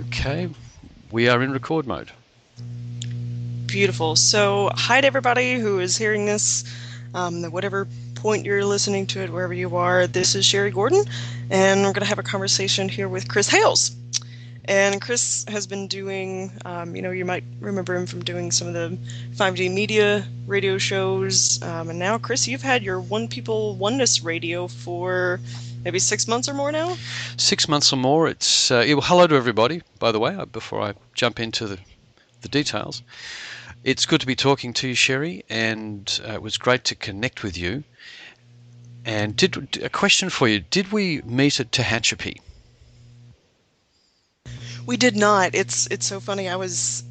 Okay, we are in record mode. Beautiful. So, hi to everybody who is hearing this, at whatever point you're listening to it, wherever you are. This is Sheri Gordon, and we're going to have a conversation here with Chris Hales. And Chris has been doing, you might remember him from doing some of the 5G media radio shows. And now, Chris, you've had your One People Oneness radio for maybe 6 months or more now? 6 months or more. Hello to everybody, by the way, before I jump into the details. It's good to be talking to you, Sheri, and it was great to connect with you. And a question for you, did we meet at Tehachapi? We did not. It's so funny. I was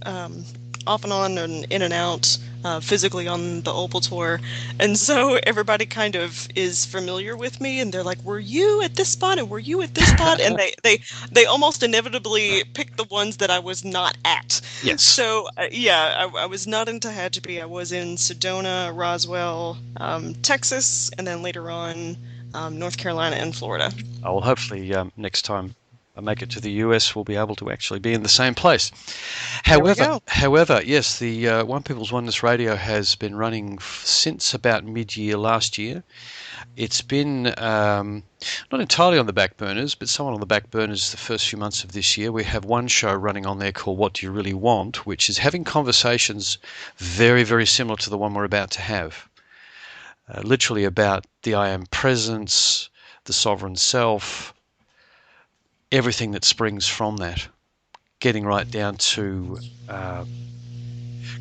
off and on and in and out physically on the Opal tour, and so everybody kind of is familiar with me, and they're like, "Were you at this spot? And were you at this spot?" And they almost inevitably pick the ones that I was not at. Yes. So yeah, I was not in Tehachapi. I was in Sedona, Roswell, Texas, and then later on North Carolina and Florida. Well, hopefully next time I make it to the US, we'll be able to actually be in the same place. There we However, go. however, yes, the One People's Oneness Radio has been running since about mid-year last year. It's been not entirely on the back burners, but somewhat on the back burners the first few months of this year. We have one show running on there called What Do You Really Want, which is having conversations very, very similar to the one we're about to have. Literally about the I Am Presence, the Sovereign Self, everything that springs from that, getting right down to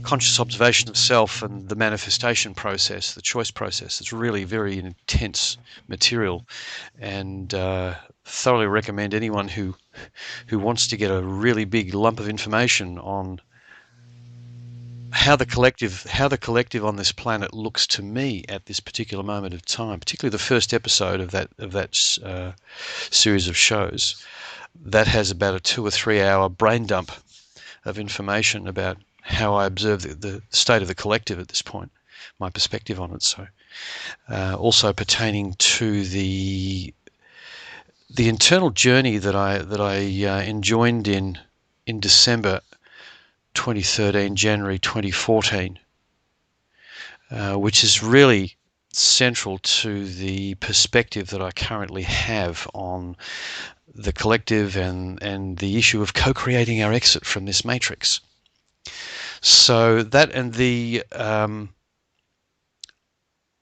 conscious observation of self and the manifestation process, the choice process. It's really very intense material, and thoroughly recommend anyone who wants to get a really big lump of information on how the collective on this planet looks to me at this particular moment of time, particularly the first episode of that series of shows. That has about a 2 or 3 hour brain dump of information about how I observe the state of the collective at this point, my perspective on it. So, also pertaining to the internal journey that I enjoined in December 2013, January 2014, which is really central to the perspective that I currently have on the collective and the issue of co-creating our exit from this matrix. So that and the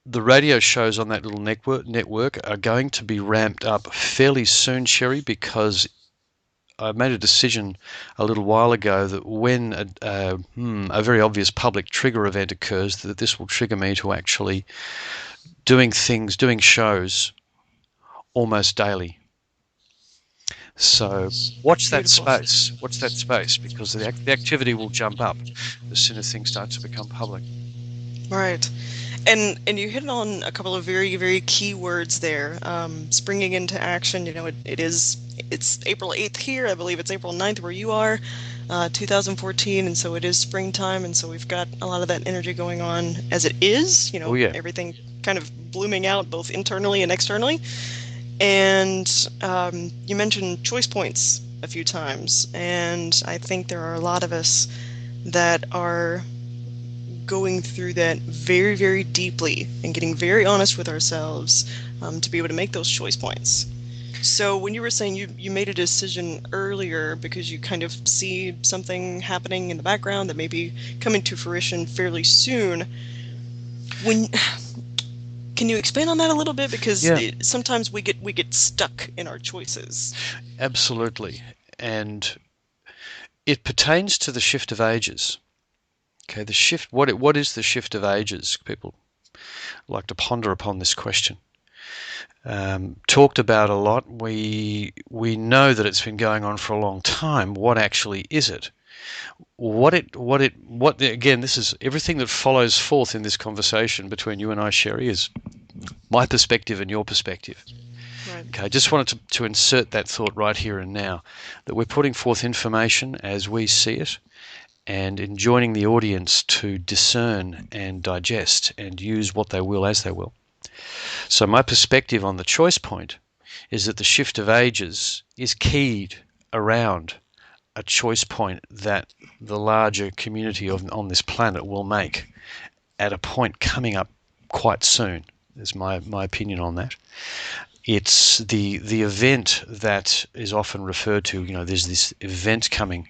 radio shows on that little network are going to be ramped up fairly soon, Sheri, because I made a decision a little while ago that when a very obvious public trigger event occurs, that this will trigger me to actually doing shows almost daily. So watch that Beautiful. space. Watch that space, because the activity will jump up as soon as things start to become public. Right. And you hit on a couple of very, very key words there. Springing into action, it's April 8th here. I believe it's April 9th where you are, 2014. And so it is springtime. And so we've got a lot of that energy going on as it is, Oh yeah. everything kind of blooming out both internally and externally. And you mentioned choice points a few times. And I think there are a lot of us that are going through that very, very deeply and getting very honest with ourselves to be able to make those choice points. So when you were saying you made a decision earlier because you kind of see something happening in the background that may be coming to fruition fairly soon, when can you expand on that a little bit? Because Yeah, sometimes we get stuck in our choices. absolutely. And it pertains to the shift of ages. Okay, the shift. What is the shift of ages? People like to ponder upon this question. Talked about a lot. We know that it's been going on for a long time. What actually is it? What again, this is everything that follows forth in this conversation between you and I, Sheri, is my perspective and your perspective. Right. Okay, I just wanted to insert that thought right here and now, that we're putting forth information as we see it, and enjoining the audience to discern and digest and use what they will as they will. So my perspective on the choice point is that the shift of ages is keyed around a choice point that the larger community on this planet will make at a point coming up quite soon, is my opinion on that. It's the event that is often referred to, there's this event coming.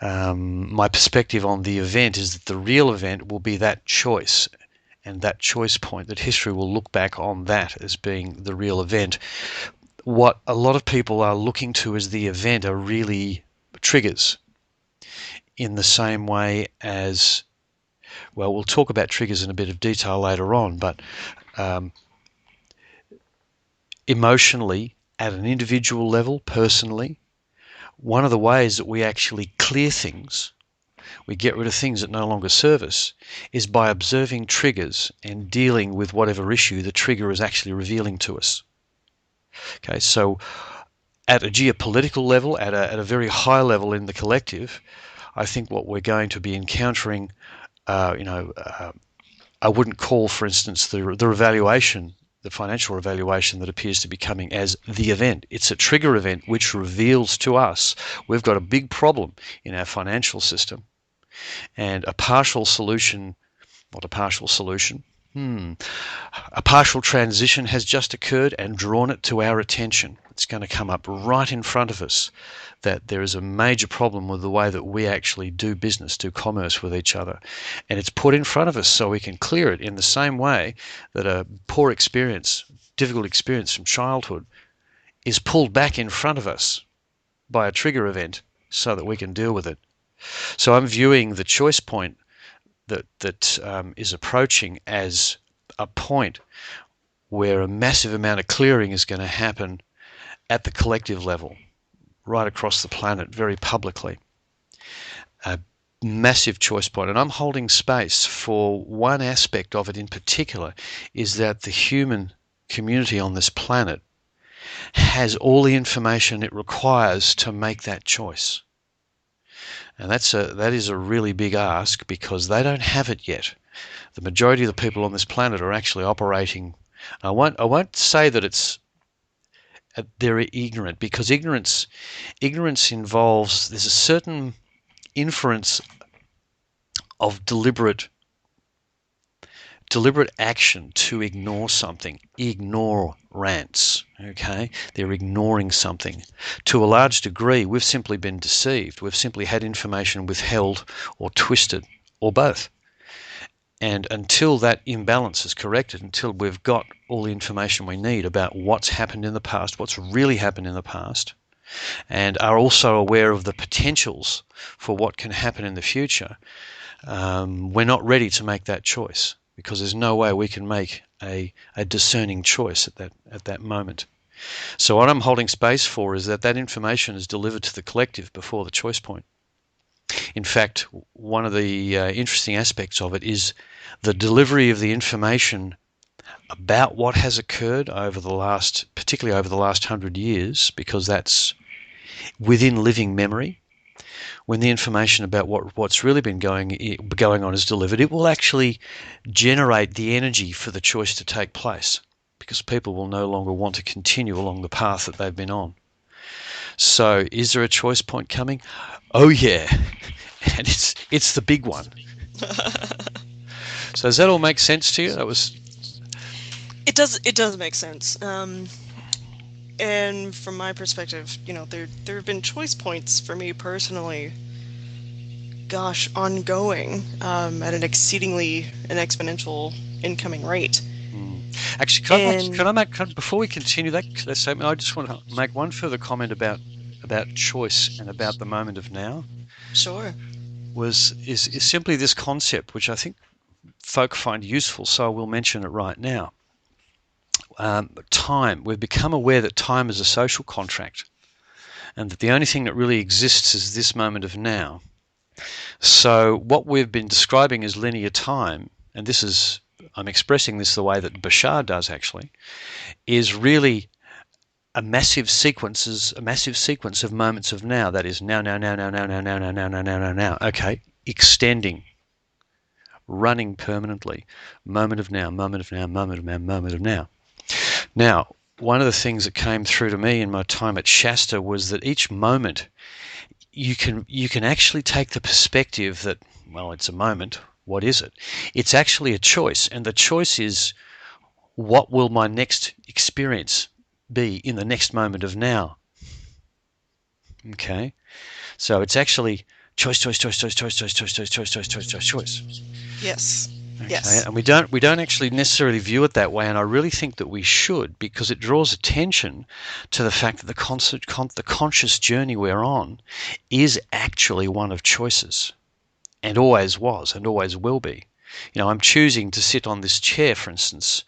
My perspective on the event is that the real event will be that choice, and that choice point, that history will look back on that as being the real event. What a lot of people are looking to as the event are really triggers, in the same way as, well, we'll talk about triggers in a bit of detail later on, but emotionally, at an individual level, personally, one of the ways that we actually clear things, we get rid of things that no longer serve us, is by observing triggers and dealing with whatever issue the trigger is actually revealing to us. Okay, so at a geopolitical level, at a very high level in the collective, I think what we're going to be encountering, I wouldn't call, for instance, the revaluation, the financial revaluation that appears to be coming as the event. It's a trigger event which reveals to us we've got a big problem in our financial system, and a partial solution, not a partial solution, a partial transition has just occurred and drawn it to our attention. It's going to come up right in front of us that there is a major problem with the way that we actually do business, do commerce with each other. And it's put in front of us so we can clear it, in the same way that a poor experience, difficult experience from childhood is pulled back in front of us by a trigger event so that we can deal with it. So I'm viewing the choice point that is approaching as a point where a massive amount of clearing is going to happen at the collective level, right across the planet, very publicly. A massive choice point. And I'm holding space for one aspect of it in particular, is that the human community on this planet has all the information it requires to make that choice. And that is a really big ask, because they don't have it yet. The majority of the people on this planet are actually operating. I won't say that it's they're ignorant, because ignorance involves, there's a certain inference of deliberate action to ignore something, ignorance. Okay, they're ignoring something. To a large degree, we've simply been deceived. We've simply had information withheld or twisted, or both. And until that imbalance is corrected, until we've got all the information we need about what's happened in the past, what's really happened in the past, and are also aware of the potentials for what can happen in the future, we're not ready to make that choice, because there's no way we can make a discerning choice at that moment. So what I'm holding space for is that information is delivered to the collective before the choice point. In fact, one of the interesting aspects of it is the delivery of the information about what has occurred particularly over the last 100 years, because that's within living memory. When the information about what's really been going on is delivered, it will actually generate the energy for the choice to take place, because people will no longer want to continue along the path that they've been on. So is there a choice point coming? Oh yeah, and it's the big one. So does that all make sense to you? It does make sense. And from my perspective, there have been choice points for me personally, ongoing, at an exponential incoming rate. Actually, before we continue that statement, I just want to make one further comment about choice and about the moment of now. Sure. Is simply this concept, which I think folk find useful, so I will mention it right now. Time. We've become aware that time is a social contract, and that the only thing that really exists is this moment of now. So what we've been describing as linear time, and I'm expressing this the way that Bashar does actually, is really a massive sequence of moments of now. That is now. Okay, extending, running permanently. Moment of now, moment of now, moment of now, moment of now. Now, one of the things that came through to me in my time at Shasta was that each moment you can actually take the perspective that, well, it's a moment. What is it? It's actually a choice, and the choice is, what will my next experience be in the next moment of now? Okay, so it's actually choice, choice, choice, choice, choice, choice, choice, choice, choice, choice, choice, choice, choice. Yes. Okay, Yes. and we don't actually necessarily view it that way, and I really think that we should, because it draws attention to the fact that the conscious journey we're on is actually one of choices, and always was, and always will be. I'm choosing to sit on this chair, for instance,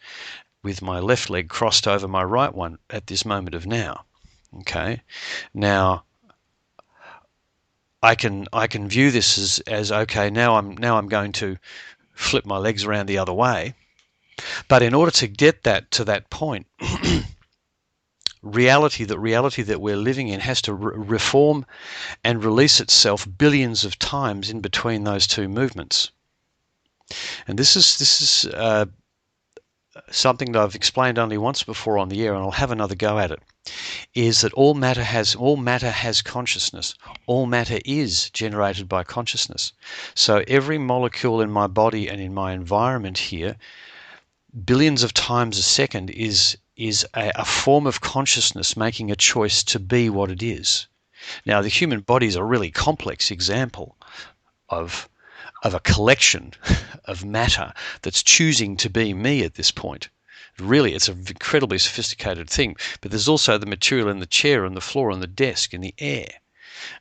with my left leg crossed over my right one at this moment of now. Okay, now I can view this as okay. Now I'm going to flip my legs around the other way. But in order to get that to that point, reality that we're living in has to reform and release itself billions of times in between those two movements. And this is something that I've explained only once before on the air, and I'll have another go at it. Is that all matter has consciousness. All matter is generated by consciousness. So every molecule in my body and in my environment here, billions of times a second, is a form of consciousness making a choice to be what it is. Now, the human body is a really complex example of a collection of matter that's choosing to be me at this point. Really, it's an incredibly sophisticated thing. But there's also the material in the chair and the floor and the desk and the air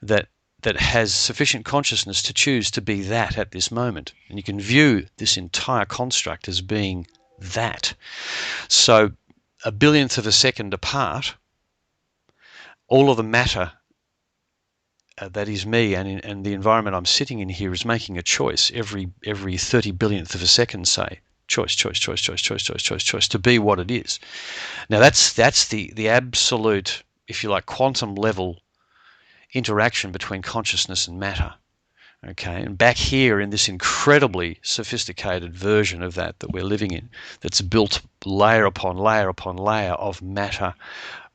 that has sufficient consciousness to choose to be that at this moment. And you can view this entire construct as being that. So a billionth of a second apart, all of the matter that is me and the environment I'm sitting in here is making a choice every 30 billionth of a second, say. Choice, choice, choice, choice, choice, choice, choice, choice, to be what it is. Now that's the absolute, if you like, quantum level interaction between consciousness and matter. Okay, and back here in this incredibly sophisticated version of that we're living in, that's built layer upon layer upon layer of matter,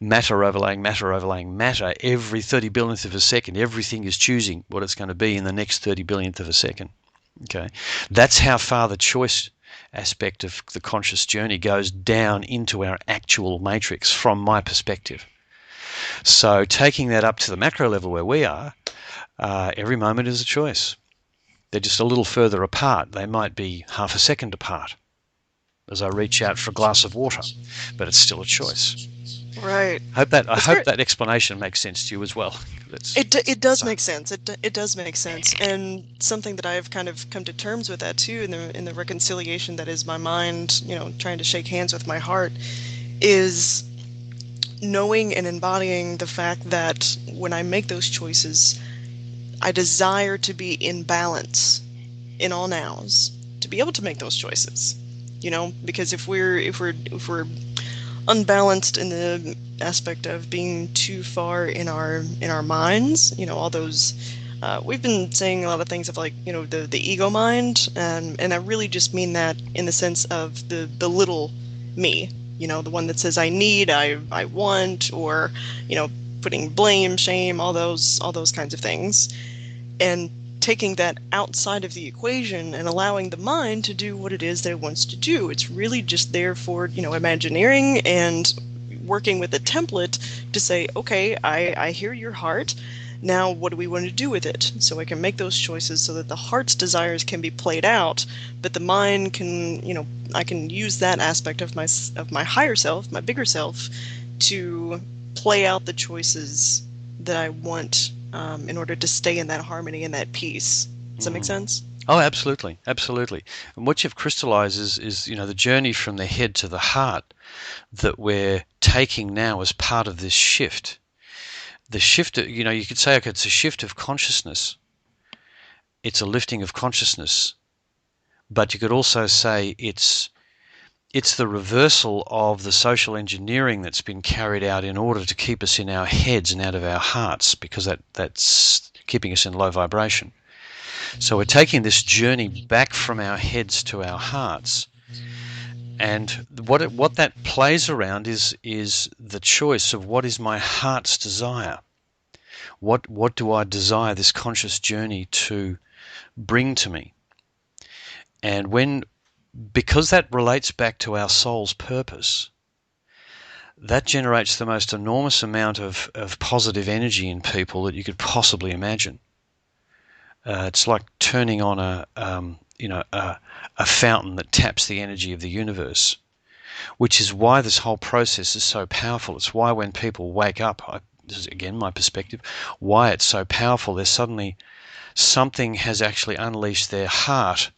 matter overlaying matter overlaying matter, every 30 billionth of a second, everything is choosing what it's going to be in the next 30 billionth of a second. Okay, that's how far the choice aspect of the conscious journey goes down into our actual matrix from my perspective. So taking that up to the macro level where we are, every moment is a choice. They're just a little further apart. They might be half a second apart as I reach out for a glass of water, but it's still a choice. Right. I It's hope very, that explanation makes sense to you as well. it does make sense. It does make sense, and something that I've kind of come to terms with that too in the reconciliation that is my mind, trying to shake hands with my heart, is knowing and embodying the fact that when I make those choices, I desire to be in balance in all nows to be able to make those choices. Because if we're unbalanced in the aspect of being too far in our minds, all those we've been saying a lot of things of like, the ego mind, and I really just mean that in the sense of the little me, the one that says I need, I want, or putting blame, shame, all those kinds of things, and taking that outside of the equation and allowing the mind to do what it is that it wants to do. It's really just there for, imagineering and working with a template to say, okay, I hear your heart. Now, what do we want to do with it? So I can make those choices so that the heart's desires can be played out, but the mind can, I can use that aspect of my higher self, my bigger self, to play out the choices that I want, in order to stay in that harmony and that peace. Does that make sense? Oh, absolutely, absolutely. And what you've crystallized is the journey from the head to the heart that we're taking now as part of this shift. The shift, you could say, okay, it's a shift of consciousness. It's a lifting of consciousness. But you could also say it's the reversal of the social engineering that's been carried out in order to keep us in our heads and out of our hearts, because that's keeping us in low vibration. So we're taking this journey back from our heads to our hearts. And what that plays around is the choice of what is my heart's desire. What do I desire this conscious journey to bring to me? And because that relates back to our soul's purpose, that generates the most enormous amount of positive energy in people that you could possibly imagine. It's like turning on a fountain that taps the energy of the universe, which is why this whole process is so powerful. It's why when people wake up, this is again my perspective, why it's so powerful. There's suddenly something has actually unleashed their heart,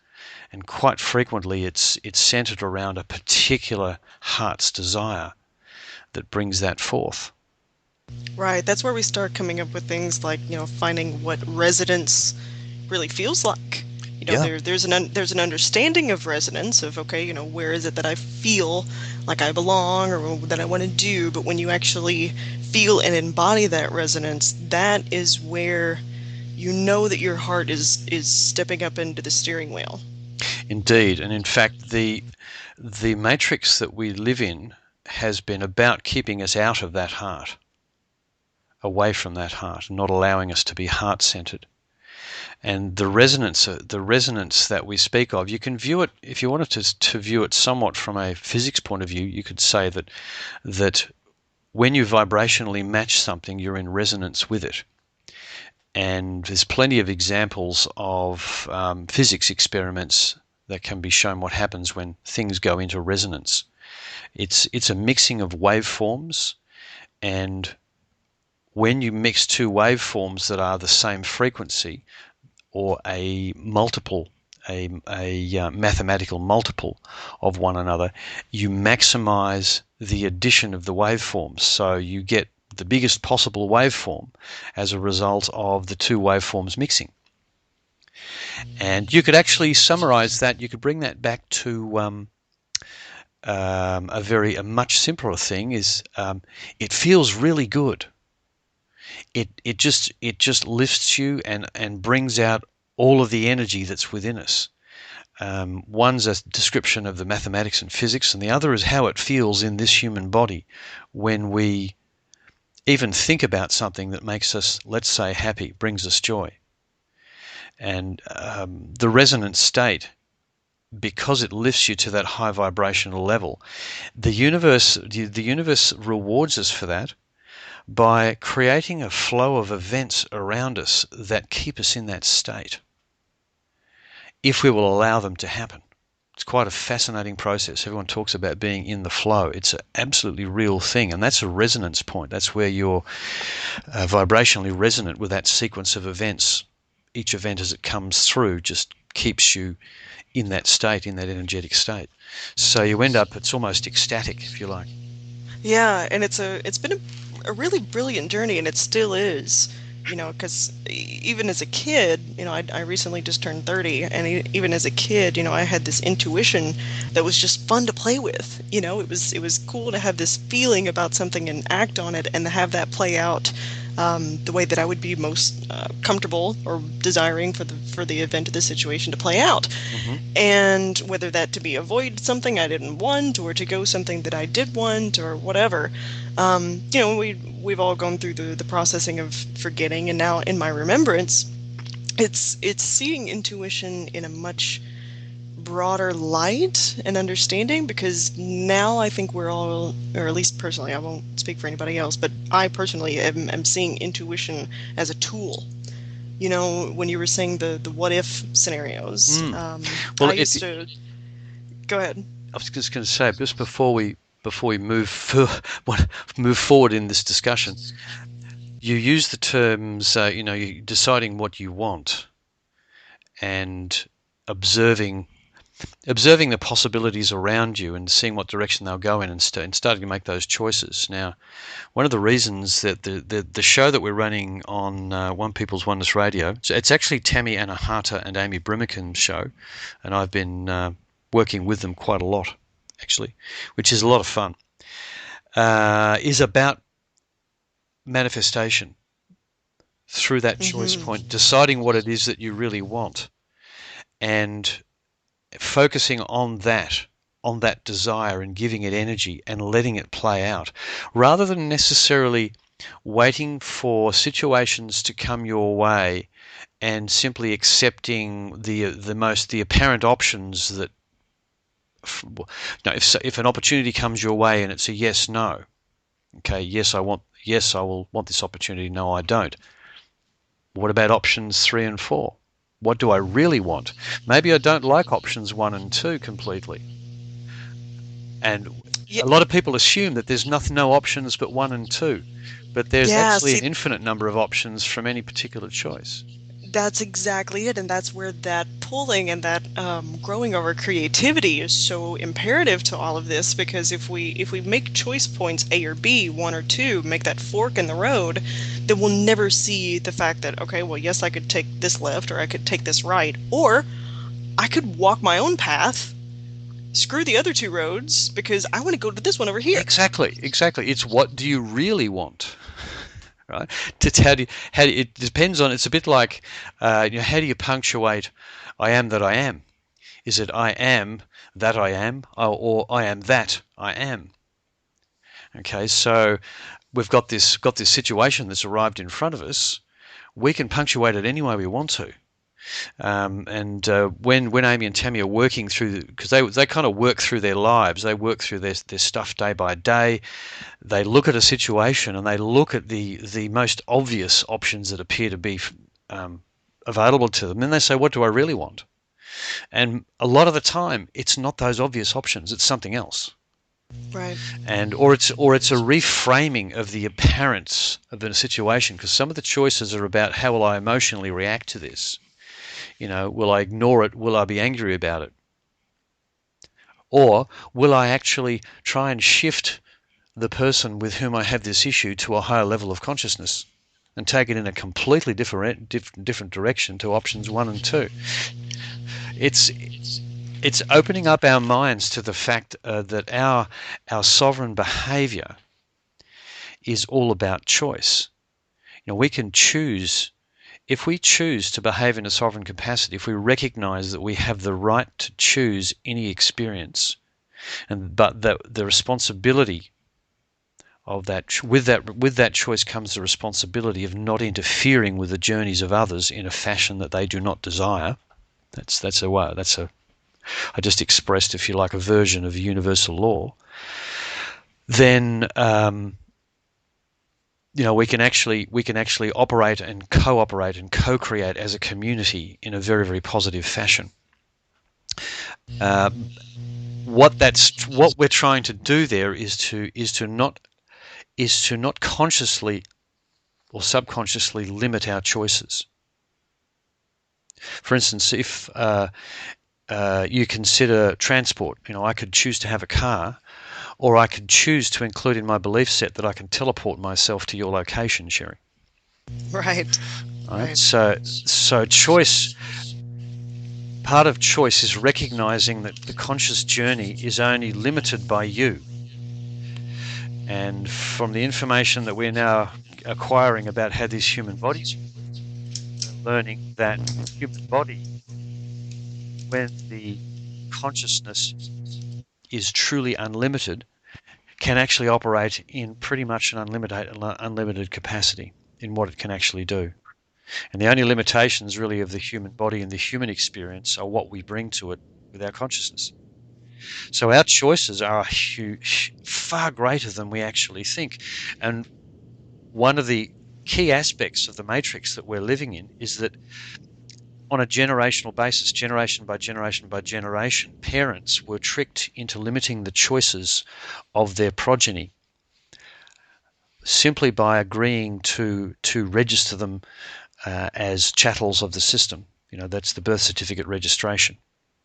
and quite frequently it's centered around a particular heart's desire that brings that forth. Right, that's where we start coming up with things like, finding what resonance really feels like. Yeah. There's an understanding of resonance of, okay, where is it that I feel like I belong or that I want to do, but when you actually feel and embody that resonance, that is where you know that your heart is stepping up into the steering wheel. Indeed, and in fact the matrix that we live in has been about keeping us out of that heart, away from that heart, not allowing us to be heart-centered. And the resonance that we speak of, you can view it, if you wanted to view it somewhat from a physics point of view, you could say that when you vibrationally match something, you're in resonance with it. And there's plenty of examples of physics experiments that can be shown what happens when things go into resonance. It's a mixing of waveforms, and when you mix two waveforms that are the same frequency, or a mathematical multiple of one another, you maximize the addition of the waveforms. So you get the biggest possible waveform as a result of the two waveforms mixing. And you could actually summarize that, you could bring that back to a much simpler thing is it feels really good. It just lifts you and brings out all of the energy that's within us. One's a description of the mathematics and physics, and the other is how it feels in this human body when we even think about something that makes us, let's say, happy, brings us joy. And the resonant state, because it lifts you to that high vibrational level, the universe rewards us for that by creating a flow of events around us that keep us in that state, if we will allow them to happen. It's quite a fascinating process. Everyone talks about being in the flow. It's an absolutely real thing, and that's a resonance point. That's where you're vibrationally resonant with that sequence of events. Each event as it comes through just keeps you in that state, in that energetic state. So you end up, it's almost ecstatic, if you like. Yeah, and it's been a really brilliant journey, and it still is. Because even as a kid, I recently just turned 30, and even as a kid, I had this intuition that was just fun to play with. It was cool to have this feeling about something and act on it, and to have that play out the way that I would be most comfortable or desiring for the event of the situation to play out. Mm-hmm. And whether that to be avoid something I didn't want, or to go something that I did want, or whatever. We've all gone through the processing of forgetting, and now in my remembrance, it's seeing intuition in a much broader light and understanding, because now I think we're all, or at least personally, I won't speak for anybody else, but I personally am seeing intuition as a tool. When you were saying the what if scenarios, Well, I used to go ahead. I was just going to say, just before we move forward in this discussion, you use the terms, you're deciding what you want and observing the possibilities around you and seeing what direction they'll go in, and starting to make those choices. Now, one of the reasons that the show that we're running on One People's Oneness Radio, it's actually Tammy Anahata and Amy Brimmakin's show, and I've been working with them quite a lot, actually, which is a lot of fun, is about manifestation through that choice point, deciding what it is that you really want, and focusing on that desire and giving it energy and letting it play out, rather than necessarily waiting for situations to come your way and simply accepting the apparent options that no, if an opportunity comes your way and it's a yes no, okay, yes I will want this opportunity, no I don't. What about options 3 and 4? What do I really want? Maybe I don't like options 1 and 2 completely. And Yeah, a lot of people assume that there's no options but 1 and 2, but there's yeah, actually see, an infinite number of options from any particular choice. that's exactly it, and that's where that pulling and that growing our creativity is so imperative to all of this. Because if we make choice points A or B, 1 or 2, make that fork in the road, then we'll never see the fact that, okay, well, yes, I could take this left or I could take this right, or I could walk my own path, screw the other 2 roads because I want to go to this one over here. Exactly. It's what do you really want, right? It's it depends on. It's a bit like, how do you punctuate "I am that I am"? Is it "I am that I am" or "I am that I am"? Okay, so we've got this situation that's arrived in front of us. We can punctuate it any way we want to. And when Amy and Tammy are working through, because they kind of work through their lives, they work through their stuff day by day. They look at a situation and they look at the most obvious options that appear to be available to them, and they say, "What do I really want?" And a lot of the time, it's not those obvious options; it's something else. Right. And or it's a reframing of the appearance of a situation, because some of the choices are about how will I emotionally react to this. Will I ignore it? Will I be angry about it? Or will I actually try and shift the person with whom I have this issue to a higher level of consciousness and take it in a completely different direction to options 1 and 2? It's it's opening up our minds to the fact that our sovereign behavior is all about choice. We can choose. If we choose to behave in a sovereign capacity, if we recognize that we have the right to choose any experience, but that the responsibility of that choice comes the responsibility of not interfering with the journeys of others in a fashion that they do not desire. I just expressed, if you like, a version of universal law. Then we can actually operate and cooperate and co-create as a community in a very, very positive fashion. What we're trying to do there is to not consciously or subconsciously limit our choices. For instance, if you consider transport, I could choose to have a car, or I could choose to include in my belief set that I can teleport myself to your location, Sheri. Right. Right? Right. So part of choice is recognizing that the conscious journey is only limited by you. And from the information that we're now acquiring about how these human bodies, we're learning that the human body, when the consciousness is truly unlimited, can actually operate in pretty much an unlimited capacity in what it can actually do. And the only limitations really of the human body and the human experience are what we bring to it with our consciousness. So our choices are huge, far greater than we actually think. And one of the key aspects of the matrix that we're living in is that on a generational basis, generation by generation by generation, parents were tricked into limiting the choices of their progeny simply by agreeing to register them as chattels of the system. That's the birth certificate registration.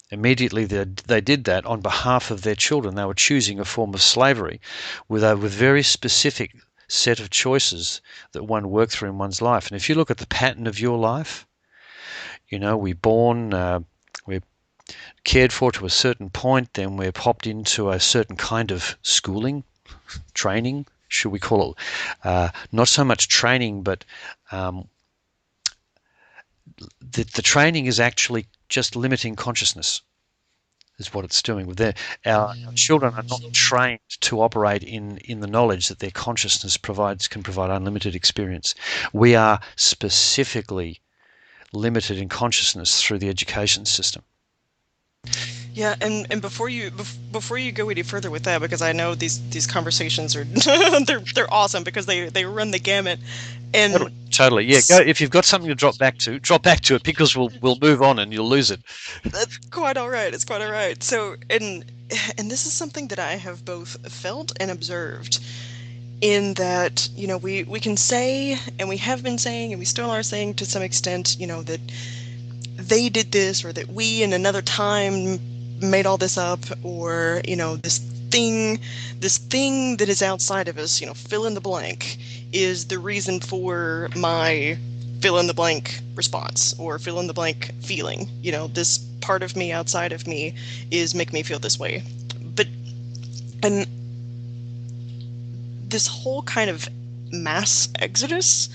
Immediately they did that on behalf of their children. They were choosing a form of slavery with a very specific set of choices that one worked through in one's life. And if you look at the pattern of your life, we're born, we're cared for to a certain point, then we're popped into a certain kind of schooling, training, should we call it? Not so much training, but the training is actually just limiting consciousness. is what it's doing with our children are not trained to operate in the knowledge that their consciousness can provide unlimited experience. We are specifically limited in consciousness through the education system. Yeah, and before you go any further with that, because I know these conversations are they're awesome because they run the gamut, and Totally. Yeah. Go if you've got something to drop back to it because we'll move on and you'll lose it. that's quite all right. It's quite all right. So, and this is something that I have both felt and observed in that, we can say, and we have been saying, and we still are saying to some extent, that they did this, or that we in another time made all this up, or this thing that is outside of us, fill in the blank, is the reason for my fill in the blank response, or fill in the blank feeling. This part of me outside of me is making me feel this way. But and this whole kind of mass exodus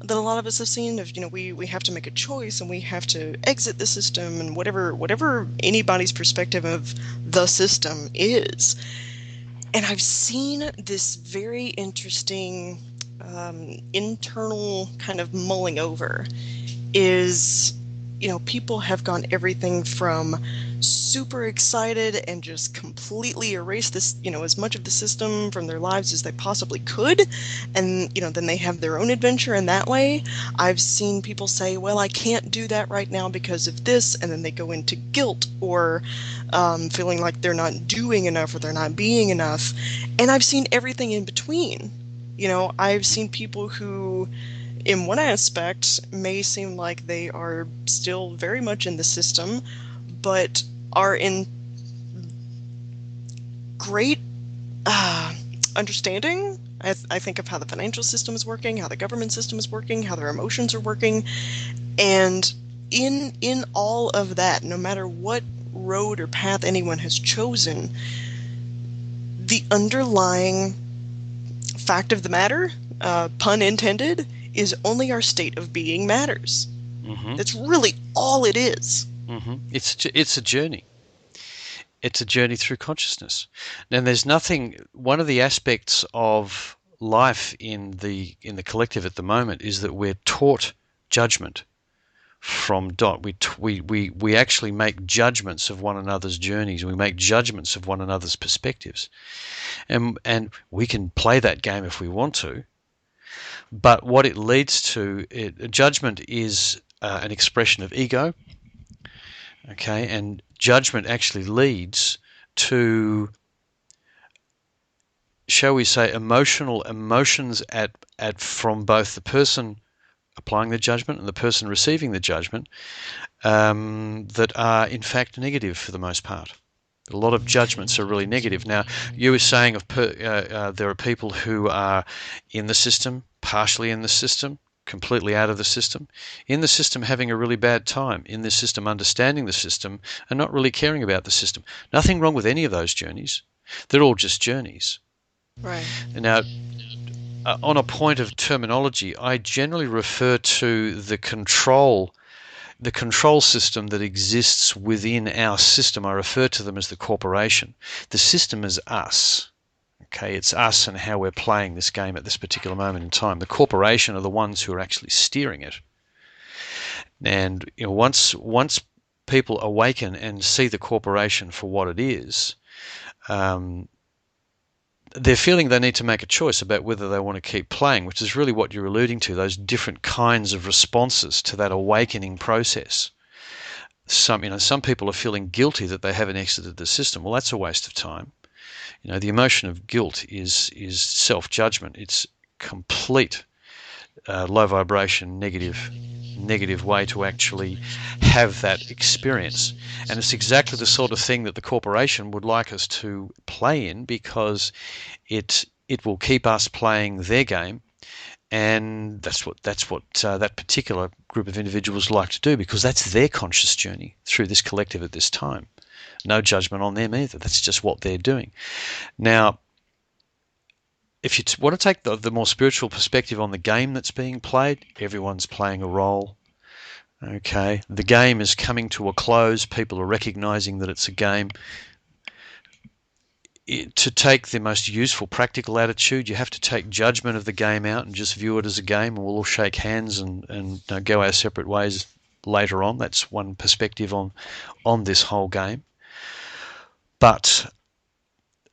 that a lot of us have seen of, we have to make a choice and we have to exit the system, and whatever anybody's perspective of the system is. And I've seen this very interesting internal kind of mulling over is, people have gone everything from super excited and just completely erase this, as much of the system from their lives as they possibly could. And, then they have their own adventure in that way. I've seen people say, well, I can't do that right now because of this. And then they go into guilt, or feeling like they're not doing enough, or they're not being enough. And I've seen everything in between. I've seen people who, in one aspect, may seem like they are still very much in the system, but are in great understanding. I think of how the financial system is working, how the government system is working, how their emotions are working. And in all of that, no matter what road or path anyone has chosen, the underlying fact of the matter, pun intended, is only our state of being matters. Mm-hmm. That's really all it is. Mm-hmm. It's a journey. It's a journey through consciousness. And there's nothing. One of the aspects of life in the collective at the moment is that we're taught judgment from dot. We actually make judgments of one another's journeys. We make judgments of one another's perspectives, and we can play that game if we want to. But what it leads to, judgment is an expression of ego. Okay, and judgment actually leads to, shall we say, emotions at from both the person applying the judgment and the person receiving the judgment, that are in fact negative for the most part. A lot of judgments are really negative. Now, you were saying there are people who are in the system, partially in the system, completely out of the system, in the system having a really bad time, in the system understanding the system and not really caring about the system. Nothing wrong with any of those journeys. They're all just journeys. Right. Now, on a point of terminology, I generally refer to the control system that exists within our system. I refer to them as the corporation. The system is us. Okay, it's us and how we're playing this game at this particular moment in time. The corporation are the ones who are actually steering it. And once people awaken and see the corporation for what it is, they're feeling they need to make a choice about whether they want to keep playing, which is really what you're alluding to, those different kinds of responses to that awakening process. Some people are feeling guilty that they haven't exited the system. Well, that's a waste of time. The emotion of guilt is self-judgment. It's complete low vibration, negative way to actually have that experience. And it's exactly the sort of thing that the corporation would like us to play in, because it will keep us playing their game, and that's what that particular group of individuals like to do, because that's their conscious journey through this collective at this time. No judgment on them either. That's just what they're doing. Now, if you want to take the more spiritual perspective on the game that's being played, everyone's playing a role. Okay, the game is coming to a close. People are recognizing that it's a game. To take the most useful, practical attitude, you have to take judgment of the game out and just view it as a game, and we'll all shake hands and go our separate ways later on. That's one perspective on this whole game. But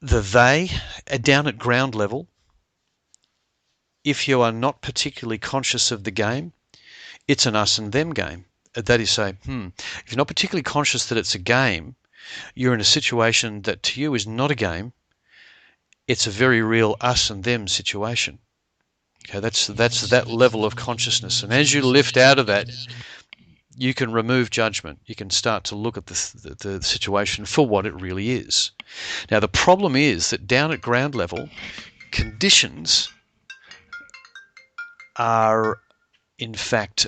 they are down at ground level. If you are not particularly conscious of the game, it's an us and them game. That is, say, if you're not particularly conscious that it's a game, you're in a situation that to you is not a game. It's a very real us and them situation. Okay, that's that level of consciousness. And as you lift out of that, you can remove judgment. You can start to look at the situation for what it really is. Now, the problem is that down at ground level, conditions are, in fact,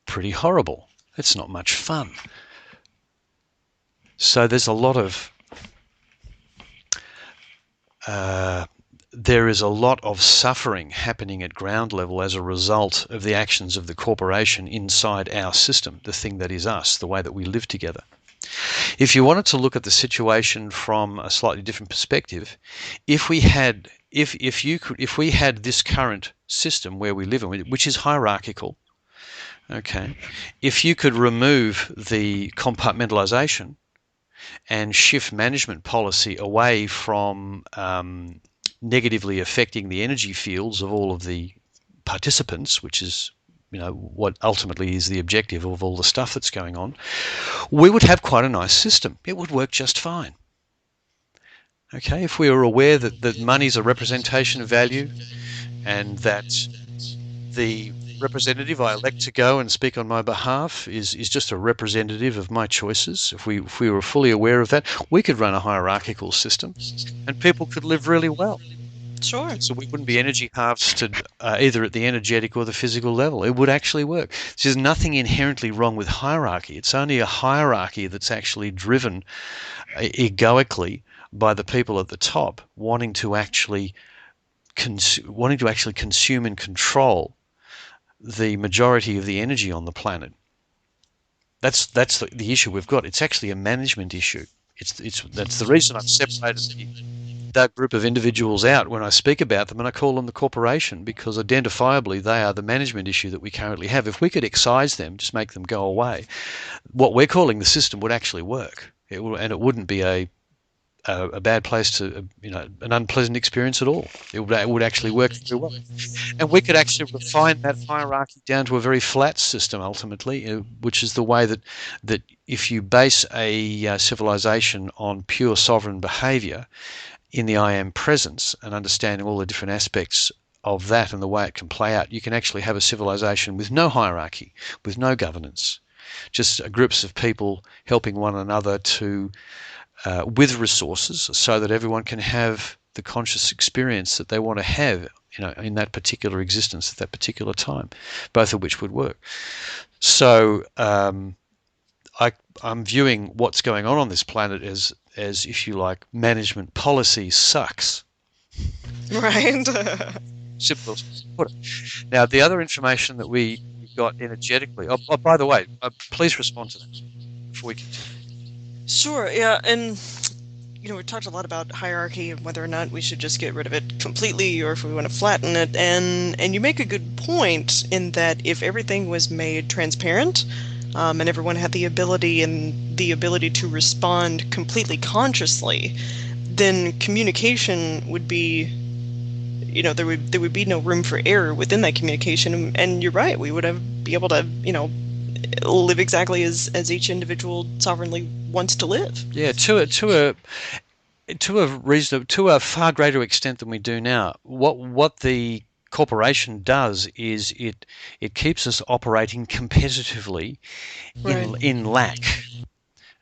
pretty horrible. It's not much fun. So there's a lot of there is a lot of suffering happening at ground level as a result of the actions of the corporation inside our system, the thing that is us, the way that we live together. If you wanted to look at the situation from a slightly different perspective, if we had this current system where we live in, which is hierarchical, okay, if you could remove the compartmentalization and shift management policy away from negatively affecting the energy fields of all of the participants, which is what ultimately is the objective of all the stuff that's going on, we would have quite a nice system. It would work just fine. Okay, if we were aware that money is a representation of value and that the representative I elect to go and speak on my behalf is just a representative of my choices, if we were fully aware of that, we could run a hierarchical system and people could live really well. Sure. So we wouldn't be energy harvested either at the energetic or the physical level. It would actually work. There's nothing inherently wrong with hierarchy. It's only a hierarchy that's actually driven egoically by the people at the top wanting to actually consume and control the majority of the energy on the planet. That's the issue we've got. It's actually a management issue. That's the reason I've separated that group of individuals out when I speak about them, and I call them the corporation, because identifiably they are the management issue that we currently have. If we could excise them, just make them go away, what we're calling the system would actually work. And it wouldn't be a bad place to, an unpleasant experience at all. It would actually work very well. And we could actually refine that hierarchy down to a very flat system ultimately, which is the way that if you base a civilization on pure sovereign behavior in the I am presence and understanding all the different aspects of that and the way it can play out, you can actually have a civilization with no hierarchy, with no governance, just groups of people helping one another to with resources so that everyone can have the conscious experience that they want to have, in that particular existence at that particular time, both of which would work. So I'm viewing what's going on this planet as, if you like, management policy sucks. Right. Simple as put it. Now, the other information that we got energetically. Oh, by the way, please respond to that before we continue. Sure, yeah, and we talked a lot about hierarchy and whether or not we should just get rid of it completely or if we want to flatten it, and you make a good point in that if everything was made transparent, and everyone had the ability to respond completely consciously, then communication would be, there would be no room for error within that communication, and you're right, we would be able to, live exactly as each individual sovereignly wants to live. Yeah, to a far greater extent than we do now. What the corporation does is it keeps us operating competitively in lack.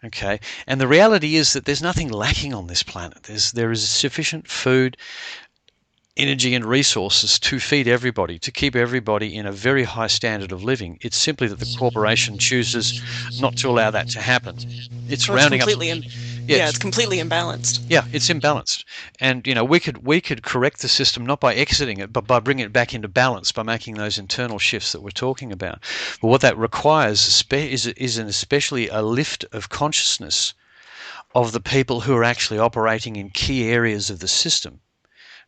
Okay, and the reality is that there's nothing lacking on this planet. There is sufficient food, energy and resources to feed everybody, to keep everybody in a very high standard of living. It's simply that the corporation chooses not to allow that to happen. It's rounding up. Yeah, it's completely imbalanced. yeah, it's imbalanced, and we could correct the system not by exiting it, but by bringing it back into balance by making those internal shifts that we're talking about. But what that requires is an especially a lift of consciousness of the people who are actually operating in key areas of the system.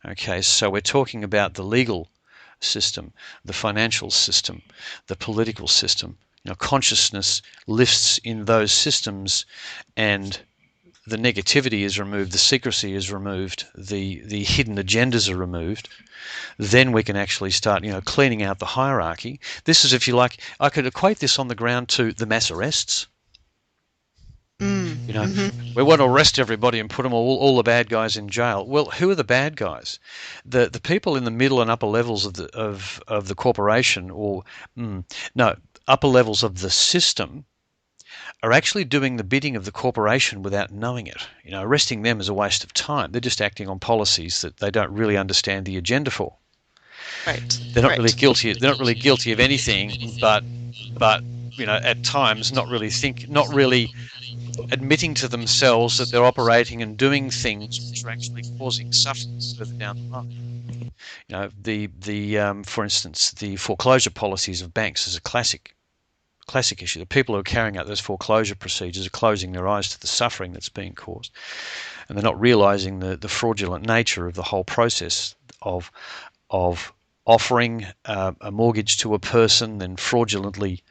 Okay, so we're talking about the legal system, the financial system, the political system. Consciousness lifts in those systems, and the negativity is removed, the secrecy is removed, the hidden agendas are removed. Then we can actually start, cleaning out the hierarchy. This is, if you like, I could equate this on the ground to the mass arrests. You know, we want to arrest everybody and put them all the bad guys in jail. Well, who are the bad guys? The people in the middle and upper levels of the corporation, or no, upper levels of the system, are actually doing the bidding of the corporation without knowing it. Arresting them is a waste of time. They're just acting on policies that they don't really understand the agenda for. Right. They're not really Right. guilty. They're not really guilty of anything, but at times not really admitting to themselves that they're operating and doing things which are actually causing suffering further down the line. For instance, the foreclosure policies of banks is a classic issue. The people who are carrying out those foreclosure procedures are closing their eyes to the suffering that's being caused, and they're not realizing the fraudulent nature of the whole process of offering a mortgage to a person, then fraudulently,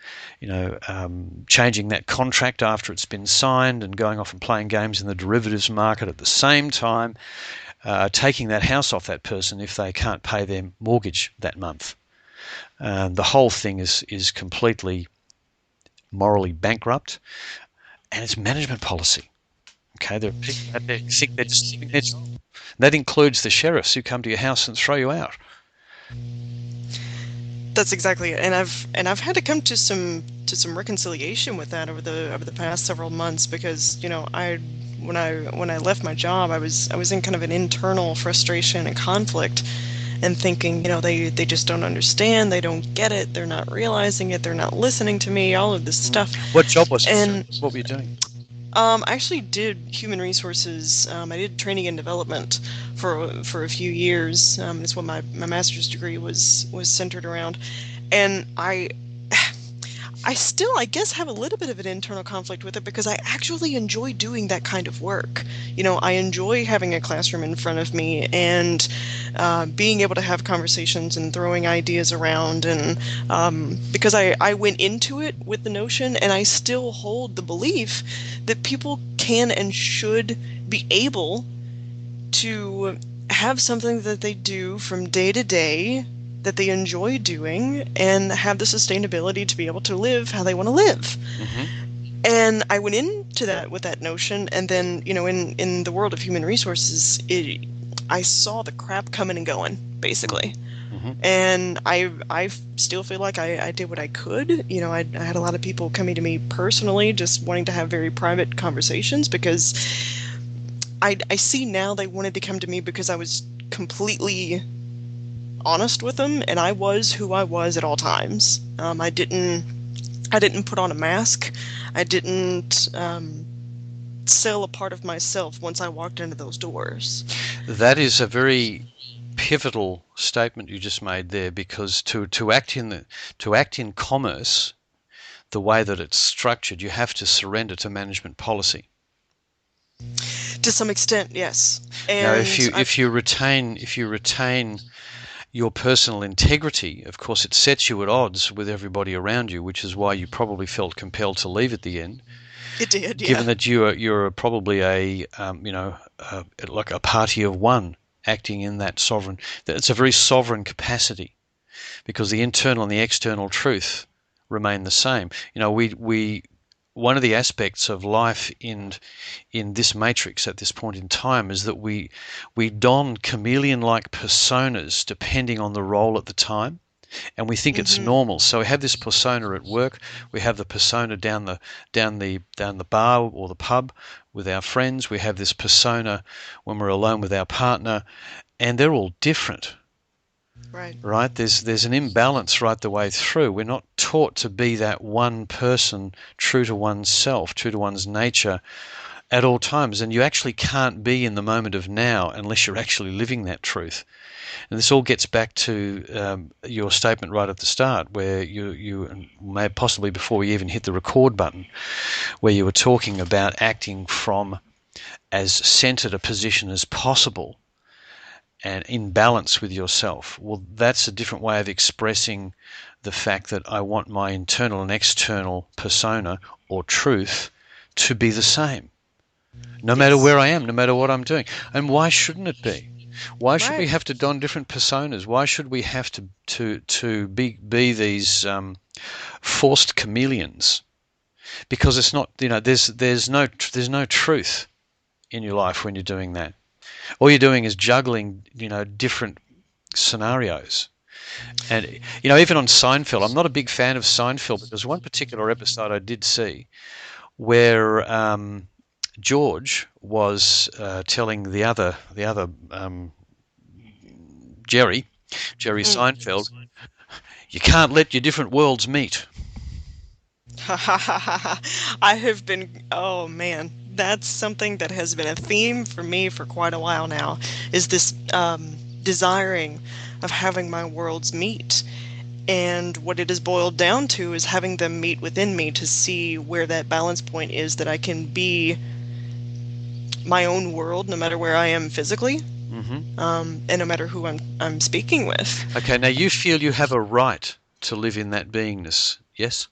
changing that contract after it's been signed, and going off and playing games in the derivatives market at the same time, taking that house off that person if they can't pay their mortgage that month. The whole thing is completely morally bankrupt, and it's management policy. Okay, there are people out there who think they're just doing their job. That includes the sheriffs who come to your house and throw you out. That's exactly it. And I've had to come to some reconciliation with that over the past several months, because when I left my job, I was in kind of an internal frustration and conflict, and thinking, they just don't understand, they don't get it, they're not realizing it, they're not listening to me, all of this stuff. What job was it? And What were you doing? I actually did human resources. I did training and development for a few years. That's what my master's degree was centered around, and I still, I guess, have a little bit of an internal conflict with it, because I actually enjoy doing that kind of work. I enjoy having a classroom in front of me, and being able to have conversations and throwing ideas around. And because I went into it with the notion, and I still hold the belief that people can and should be able to have something that they do from day to day that they enjoy doing, and have the sustainability to be able to live how they want to live. Mm-hmm. And I went into that with that notion, and then, in the world of human resources, I saw the crap coming and going, basically. Mm-hmm. And I still feel like I did what I could. I had a lot of people coming to me personally, just wanting to have very private conversations, because I see now they wanted to come to me because I was completely honest with them, and I was who I was at all times. I didn't put on a mask. I didn't sell a part of myself once I walked into those doors. That is a very pivotal statement you just made there, because to act in commerce the way that it's structured, you have to surrender to management policy. To some extent, yes. And now, if you retain your personal integrity, of course, it sets you at odds with everybody around you, which is why you probably felt compelled to leave at the end. It did, yeah. Given that you're probably like a party of one, acting in that sovereign. It's a very sovereign capacity, because the internal and the external truth remain the same. We one of the aspects of life in this matrix at this point in time is that we don chameleon-like personas depending on the role at the time, and we think it's normal. So we have this persona at work, we have the persona down the bar or the pub with our friends, we have this persona when we're alone with our partner, and they're all different. Right? There's an imbalance right the way through. We're not taught to be that one person, true to oneself, true to one's nature, at all times, and you actually can't be in the moment of now unless you're actually living that truth. And this all gets back to your statement right at the start, where you may possibly before we even hit the record button, where you were talking about acting from as centered a position as possible and in balance with yourself. Well, that's a different way of expressing the fact that I want my internal and external persona or truth to be the same, no matter Yes. where I am, no matter what I'm doing. And why shouldn't it be? Why should Right. we have to don different personas? Why should we have to be these forced chameleons? Because it's not, there's no truth in your life when you're doing that. All you're doing is juggling, different scenarios. And even on Seinfeld, I'm not a big fan of Seinfeld, but there's one particular episode I did see where George was telling the other Jerry Mm. Seinfeld, you can't let your different worlds meet. I have been, oh man, that's something that has been a theme for me for quite a while now, is this desiring of having my worlds meet. And what it has boiled down to is having them meet within me to see where that balance point is that I can be my own world no matter where I am physically, Hmm. and no matter who I'm speaking with. Okay, now you feel you have a right to live in that beingness, yes?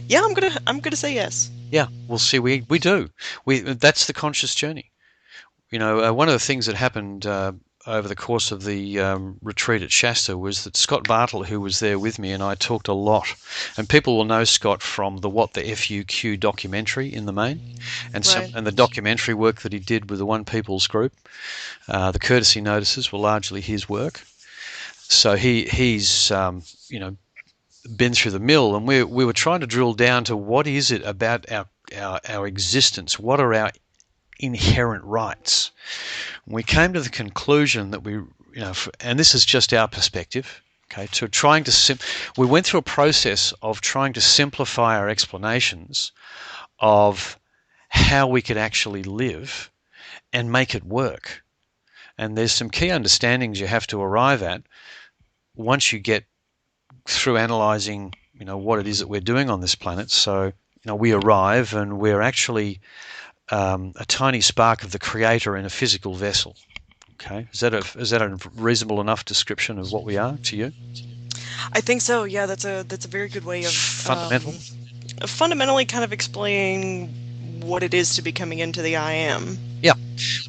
Yeah, I'm gonna say yes. Yeah, we'll see. We do. That's the conscious journey. One of the things that happened over the course of the retreat at Shasta was that Scott Bartle, who was there with me, and I talked a lot. And people will know Scott from the What the FUQ documentary in the main, and Right. the documentary work that he did with the One People's group. The courtesy notices were largely his work. So he's been through the mill, and we were trying to drill down to what is it about our existence, what are our inherent rights. We came to the conclusion that and this is just our perspective, okay, we went through a process of trying to simplify our explanations of how we could actually live and make it work. And there's some key understandings you have to arrive at once you get through analyzing, what it is that we're doing on this planet. So, we arrive and we're actually a tiny spark of the Creator in a physical vessel. Okay, is that a reasonable enough description of what we are to you? I think so. Yeah, that's a very good way of Fundamental. fundamentally kind of explaining what it is to be coming into the I am. Yeah.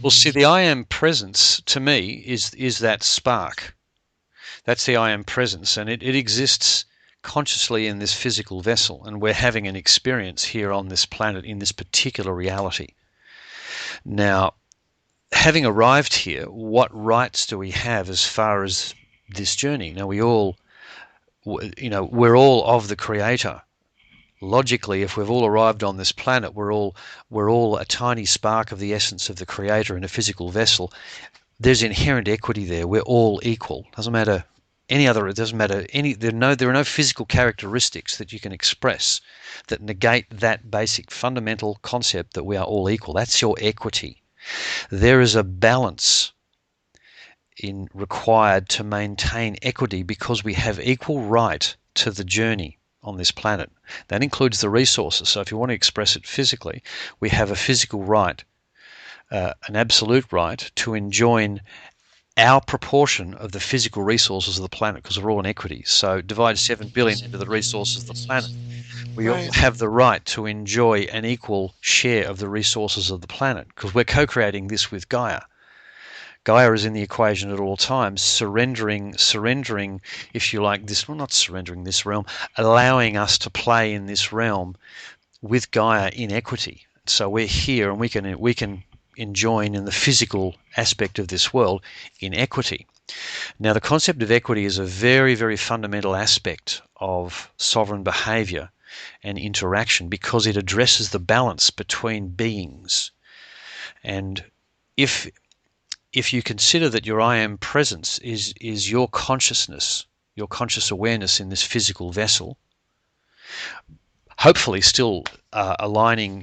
Well, see, the I am presence to me is that spark. That's the I am presence, and it exists consciously in this physical vessel, and we're having an experience here on this planet in this particular reality. Now, having arrived here, what rights do we have as far as this journey? Now, we're all of the Creator. Logically, if we've all arrived on this planet, we're all a tiny spark of the essence of the Creator in a physical vessel. There's inherent equity there. We're all equal. Doesn't matter any other. It doesn't matter any. There are no physical characteristics that you can express that negate that basic fundamental concept that we are all equal. That's your equity. There is a balance required to maintain equity because we have equal right to the journey on this planet. That includes the resources. So if you want to express it physically, we have a physical right, an absolute right to enjoy our proportion of the physical resources of the planet because we're all in equity. So divide 7 billion into the resources of the planet. We all Right. have the right to enjoy an equal share of the resources of the planet because we're co-creating this with Gaia. Gaia is in the equation at all times, surrendering, if you like, not surrendering this realm, allowing us to play in this realm with Gaia in equity. So we're here and we can enjoin in the physical aspect of this world in equity. Now, the concept of equity is a very, very fundamental aspect of sovereign behavior and interaction because it addresses the balance between beings. And if you consider that your I am presence is your consciousness, your conscious awareness in this physical vessel, hopefully still aligning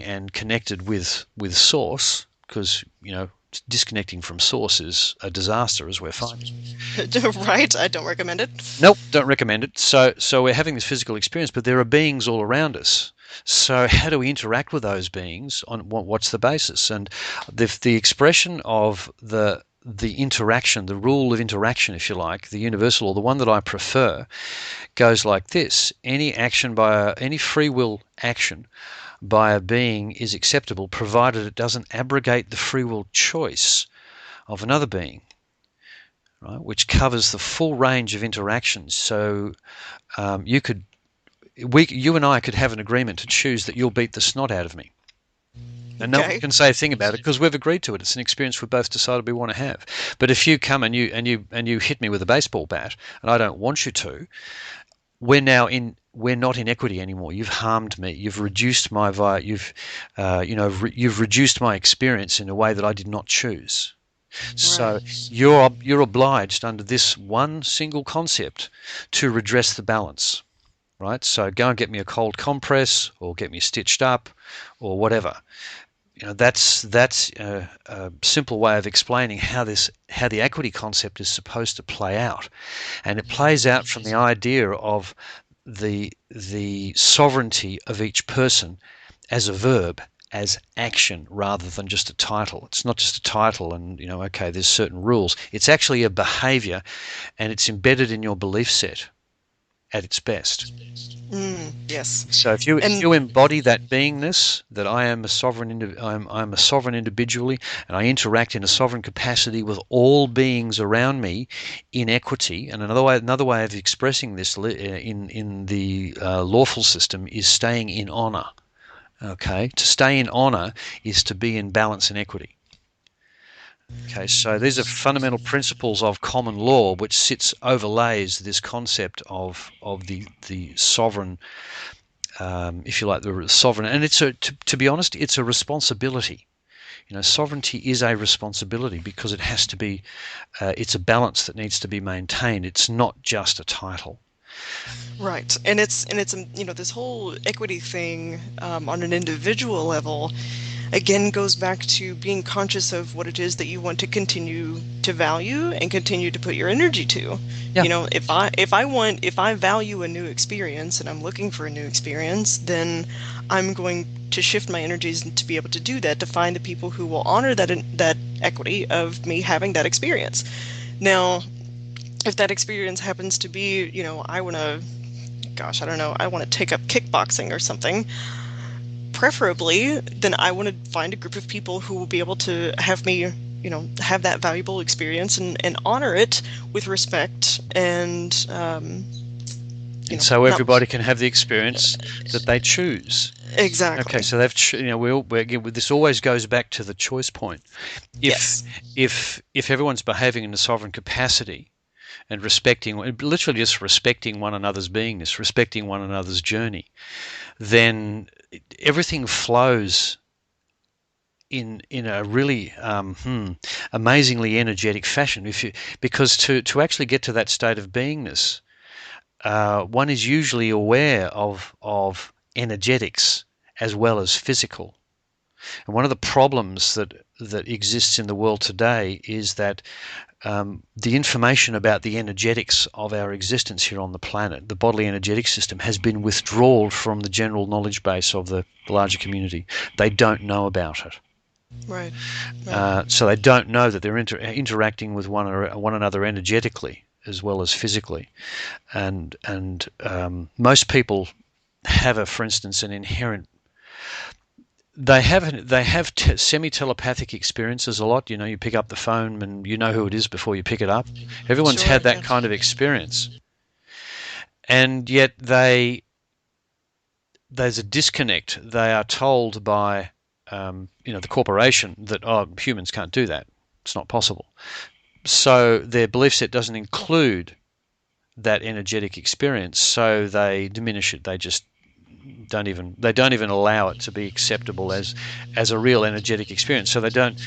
and connected with source, because disconnecting from source is a disaster, as we're finding. Right? I don't recommend it. Nope, don't recommend it. So we're having this physical experience, but there are beings all around us. So how do we interact with those beings? On what's the basis? And the expression of the interaction, the rule of interaction, if you like, the universal, or the one that I prefer, goes like this: any free will action by a being is acceptable, provided it doesn't abrogate the free will choice of another being, right? Which covers the full range of interactions. So you and I could have an agreement to choose that you'll beat the snot out of me. And no one Okay. can say a thing about it because we've agreed to it. It's an experience we both decided we want to have. But if you come and you hit me with a baseball bat and I don't want you to, we're not in equity anymore. You've harmed me. You've reduced my you've reduced my experience in a way that I did not choose. So Right. you're obliged under this one single concept to redress the balance, right? So go and get me a cold compress or get me stitched up or whatever. That's a simple way of explaining how the equity concept is supposed to play out. And it plays out from the idea of the sovereignty of each person as a verb, as action, rather than just a title. It's not just a title and, okay, there's certain rules. It's actually a behavior, and it's embedded in your belief set at its best. Yes. So if And you embody that beingness, that I am a I'm a sovereign individually, and I interact in a sovereign capacity with all beings around me in equity. And another way of expressing this in the lawful system is staying in honor. Okay, to stay in honor is to be in balance and equity. Okay, so these are fundamental principles of common law, which overlays this concept of the sovereign, if you like, the sovereign. And to be honest, it's a responsibility. Sovereignty is a responsibility because it has to be. It's a balance that needs to be maintained. It's not just a title. right. And it's this whole equity thing on an individual level again goes back to being conscious of what it is that you want to continue to value and continue to put your energy to. Yeah. If I value a new experience and I'm looking for a new experience, then I'm going to shift my energies to be able to do that, to find the people who will honor that equity of me having that experience. Now, if that experience happens to be, I want to, gosh, I don't know, I want to take up kickboxing or something, preferably, then I want to find a group of people who will be able to have me, have that valuable experience and honor it with respect and, And so not everybody can have the experience that they choose. Okay, exactly. so this always goes back to the choice point. If Yes. if everyone's behaving in a sovereign capacity and literally just respecting one another's beingness, respecting one another's journey, then everything flows in a really amazingly energetic fashion. Because to actually get to that state of beingness, one is usually aware of energetics as well as physical. And one of the problems that exists in the world today is that the information about the energetics of our existence here on the planet, the bodily energetic system, has been withdrawn from the general knowledge base of the larger community. They don't know about it. Right. Right. So they don't know that they're interacting with one another energetically as well as physically. And most people have, for instance, an inherent. They have semi-telepathic experiences a lot. You pick up the phone and you know who it is before you pick it up. Everyone's Sure. had that Yeah. kind of experience, and yet there's a disconnect. They are told by the corporation that humans can't do that. It's not possible. So their belief set doesn't include that energetic experience, so they diminish it. They just don't even allow it to be acceptable as a real energetic experience. So they don't.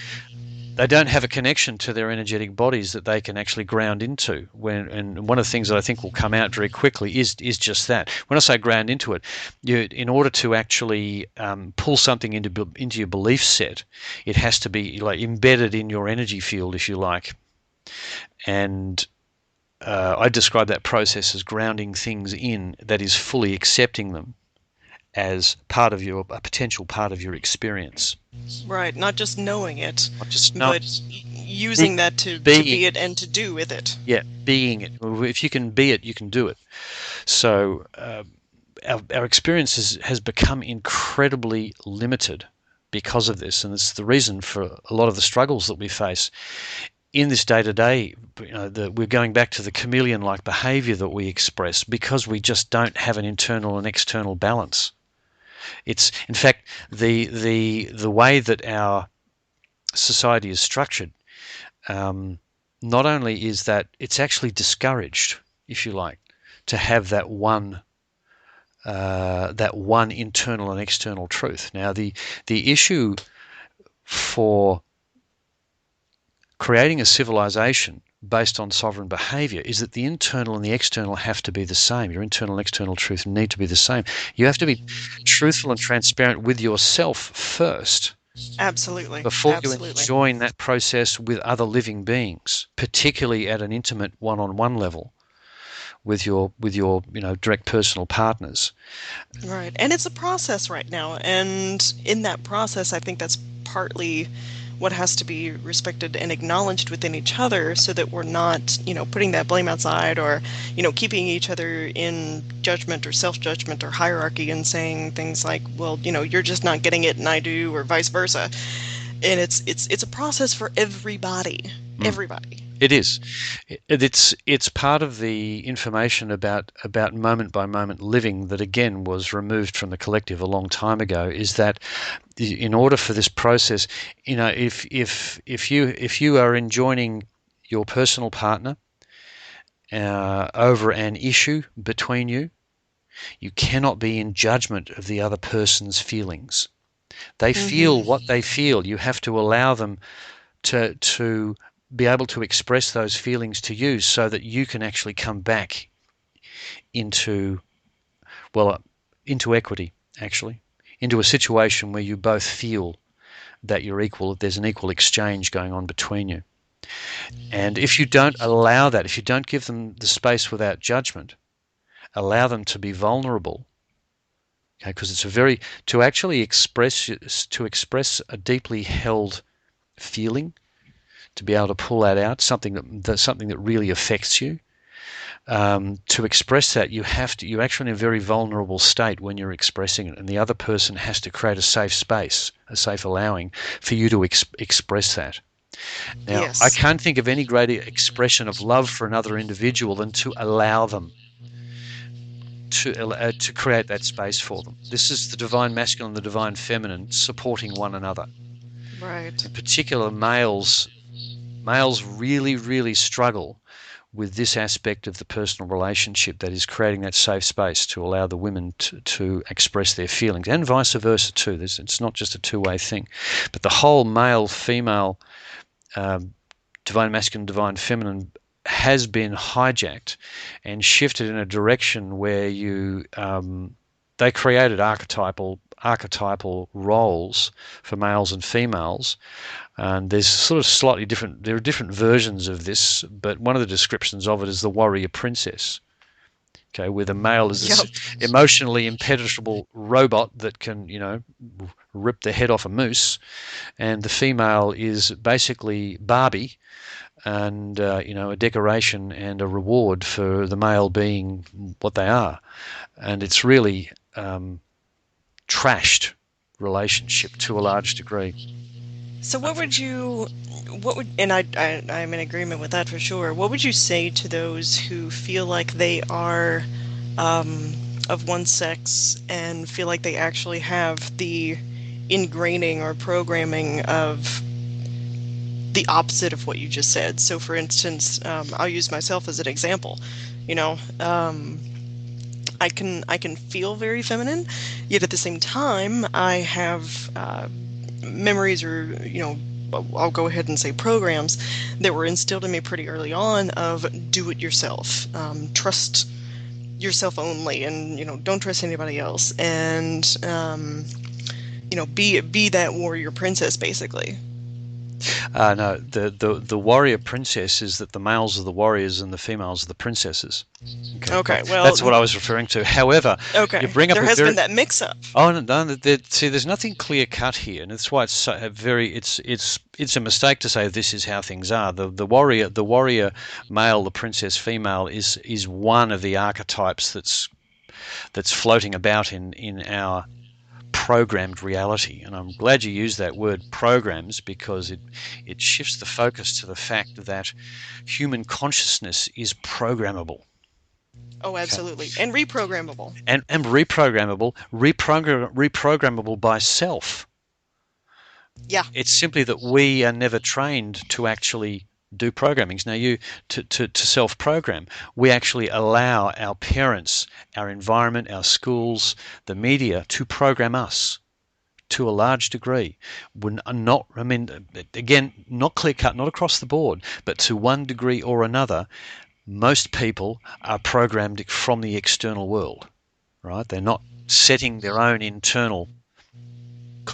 they don't have a connection to their energetic bodies that they can actually ground into. And one of the things that I think will come out very quickly is just that. When I say ground into it, in order to actually pull something into your belief set, it has to be like embedded in your energy field, if you like. And I describe that process as grounding things in, that is fully accepting them as a potential part of your experience. Right, not just knowing it, Not just but knowing, using that to be being it and to do with it. Yeah, being it. If you can be it, you can do it. So our experience has become incredibly limited because of this, and it's the reason for a lot of the struggles that we face in this day-to-day. We're going back to the chameleon-like behavior that we express because we just don't have an internal and external balance. It's, in fact, the way that our society is structured. Not only is that, it's actually discouraged, if you like, to have that one internal and external truth. Now, the issue for creating a civilization based on sovereign behavior is that the internal and the external have to be the same. Your internal and external truth need to be the same. You have to be truthful and transparent with yourself first Absolutely, before you absolutely. join that process with other living beings, particularly at an intimate one-on-one level with your direct personal partners. Right. And it's a process right now. And in that process, I think that's partly what has to be respected and acknowledged within each other so that we're not, putting that blame outside or, keeping each other in judgment or self-judgment or hierarchy and saying things like, well, you're just not getting it and I do, or vice versa. And it's a process for everybody. Mm. Everybody. It is. It's part of the information about moment by moment living that again was removed from the collective a long time ago. Is that in order for this process, if you are enjoining your personal partner over an issue between you, you cannot be in judgment of the other person's feelings. They feel what they feel. You have to allow them to be able to express those feelings to you so that you can actually come back into, well, into equity, actually, into a situation where you both feel that you're equal, that there's an equal exchange going on between you. And if you don't allow that, if you don't give them the space without judgment, allow them to be vulnerable, okay, because it's to actually express a deeply held feeling, to be able to pull that out, something that really affects you. To express that, you're actually in a very vulnerable state when you're expressing it, and the other person has to create a safe space, a safe allowing for you to express that. Now, I Yes. can't think of any greater expression of love for another individual than to allow them to create that space for them. This is the divine masculine and the divine feminine supporting one another. Right. In particular, males really, really struggle with this aspect of the personal relationship, that is creating that safe space to allow the women to express their feelings, and vice versa too. It's not just a two-way thing, but the whole male-female divine masculine, divine feminine has been hijacked and shifted in a direction where they created archetypal roles for males and females. And there's sort of slightly different, there are different versions of this, but one of the descriptions of it is the warrior princess. Okay, where the male is Yep. this emotionally impenetrable robot that can, rip the head off a moose, and the female is basically Barbie, and a decoration and a reward for the male being what they are. And it's really trashed relationship to a large degree. So Unfortunately. and I'm in agreement with that for sure. What would you say to those who feel like they are of one sex and feel like they actually have the ingraining or programming of the opposite of what you just said? So, for instance, I'll use myself as an example. You know, I can feel very feminine, yet at the same time, I have memories or I'll go ahead and say programs that were instilled in me pretty early on of do it yourself, trust yourself only, and don't trust anybody else, and be that warrior princess, basically. No, the warrior princess is that the males are the warriors and the females are the princesses. Okay, Okay, well, that's what I was referring to. However, you okay, bring up there a has very been that mix-up. Oh no, no, see, there's nothing clear cut here, and that's why it's so, it's a mistake to say this is how things are. The warrior male, the princess female is one of the archetypes that's floating about in our programmed reality. And I'm glad you used that word programs, because it shifts the focus to the fact that human consciousness is programmable. Oh, Okay. absolutely, and reprogrammable. And reprogrammable by self. Yeah. It's simply that we are never trained to actually do programming. Now, to self-program, we actually allow our parents, our environment, our schools, the media to program us to a large degree. We're not, I mean, again, not clear cut, not across the board, but to one degree or another, most people are programmed from the external world, right? They're not setting their own internal,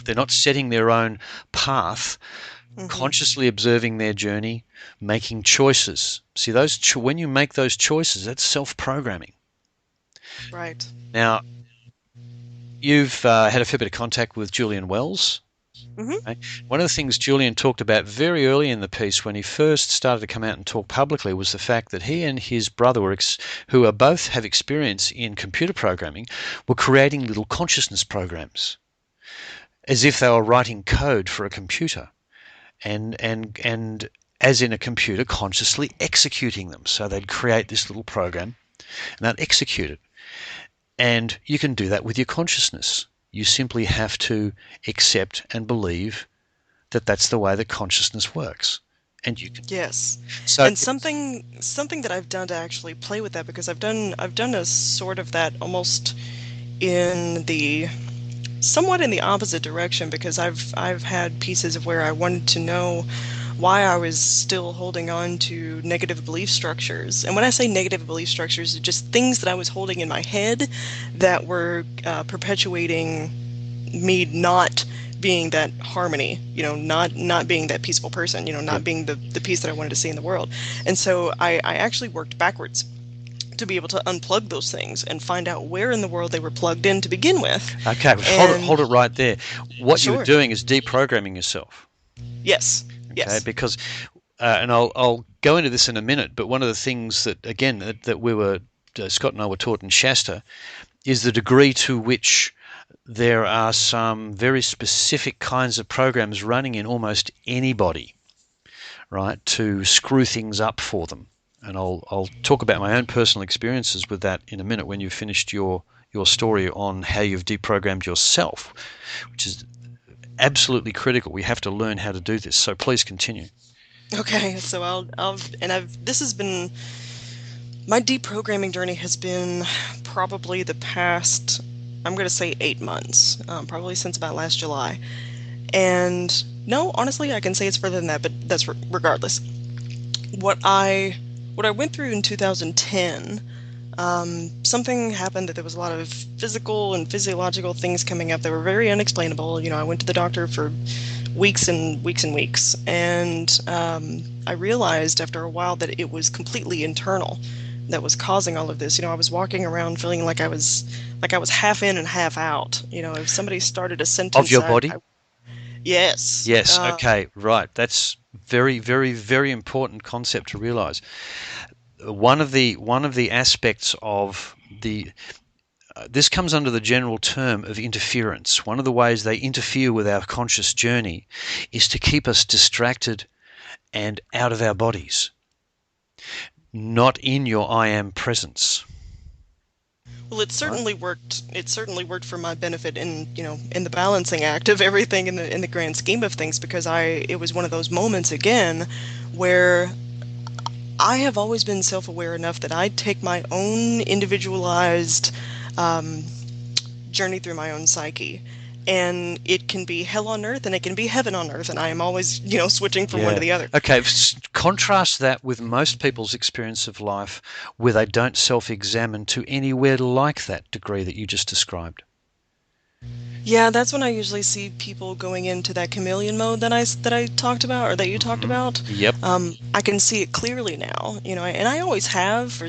they're not setting their own path, Hmm. consciously observing their journey, making choices. See, when you make those choices, that's self-programming. Right. Now, you've had a fair bit of contact with Julian Wells. Hmm. Okay? One of the things Julian talked about very early in the piece, when he first started to come out and talk publicly, was the fact that he and his brother, who are both have experience in computer programming, were creating little consciousness programs, as if they were writing code for a computer, and as in a computer, consciously executing them. So they'd create this little program and they'd execute it. And you can do that with your consciousness. You simply have to accept and believe that that's the way that consciousness works. And you can. Yes. So, And something that I've done to actually play with that, because I've done a sort of that almost in the somewhat in the opposite direction, because I've had pieces of where I wanted to know why I was still holding on to negative belief structures. And when I say negative belief structures, it's just things that I was holding in my head that were perpetuating me not being that harmony, not being that peaceful person, yeah. not being the peace that I wanted to see in the world. And so I actually worked backwards to be able to unplug those things and find out where in the world they were plugged in to begin with. Okay, And hold it right there. What you're sure. doing is deprogramming yourself. Yes. Okay, Yes. because and I'll go into this in a minute, but one of the things that again that we were Scott and I were taught in Shasta is the degree to which there are some very specific kinds of programs running in almost anybody, right, to screw things up for them. And I'll talk about my own personal experiences with that in a minute when you've finished your story on how you've deprogrammed yourself, which is absolutely critical. We have to learn how to do this. So please continue. Okay. So this has been my deprogramming journey has been probably the past, I'm going to say 8 months, probably since about last July. And no, honestly, I can say it's further than that, but that's regardless. What I what I went through in 2010, something happened that there was a lot of physical and physiological things coming up that were very unexplainable. I went to the doctor for weeks and weeks and weeks, and I realized after a while that it was completely internal that was causing all of this. I was walking around feeling like I was half in and half out. If somebody started a Of sentence, your body? yes. Yes, okay, right. That's very, very, very important concept to realize. One of the aspects of the this comes under the general term of interference. One of the ways they interfere with our conscious journey is to keep us distracted and out of our bodies, not in your I am presence. Well, it Right? certainly worked. It certainly worked for my benefit in the balancing act of everything in the grand scheme of things, because it was one of those moments again where I have always been self-aware enough that I'd take my own individualized um, journey through my own psyche. and it can be hell on earth and it can be heaven on earth, and I am always, switching from one to Yeah. the other. Okay. Contrast that with most people's experience of life where they don't self-examine to anywhere like that degree that you just described. Yeah, that's when I usually see people going into that chameleon mode that I talked about, or that you talked Hmm. about. Yep. I can see it clearly now, and I always have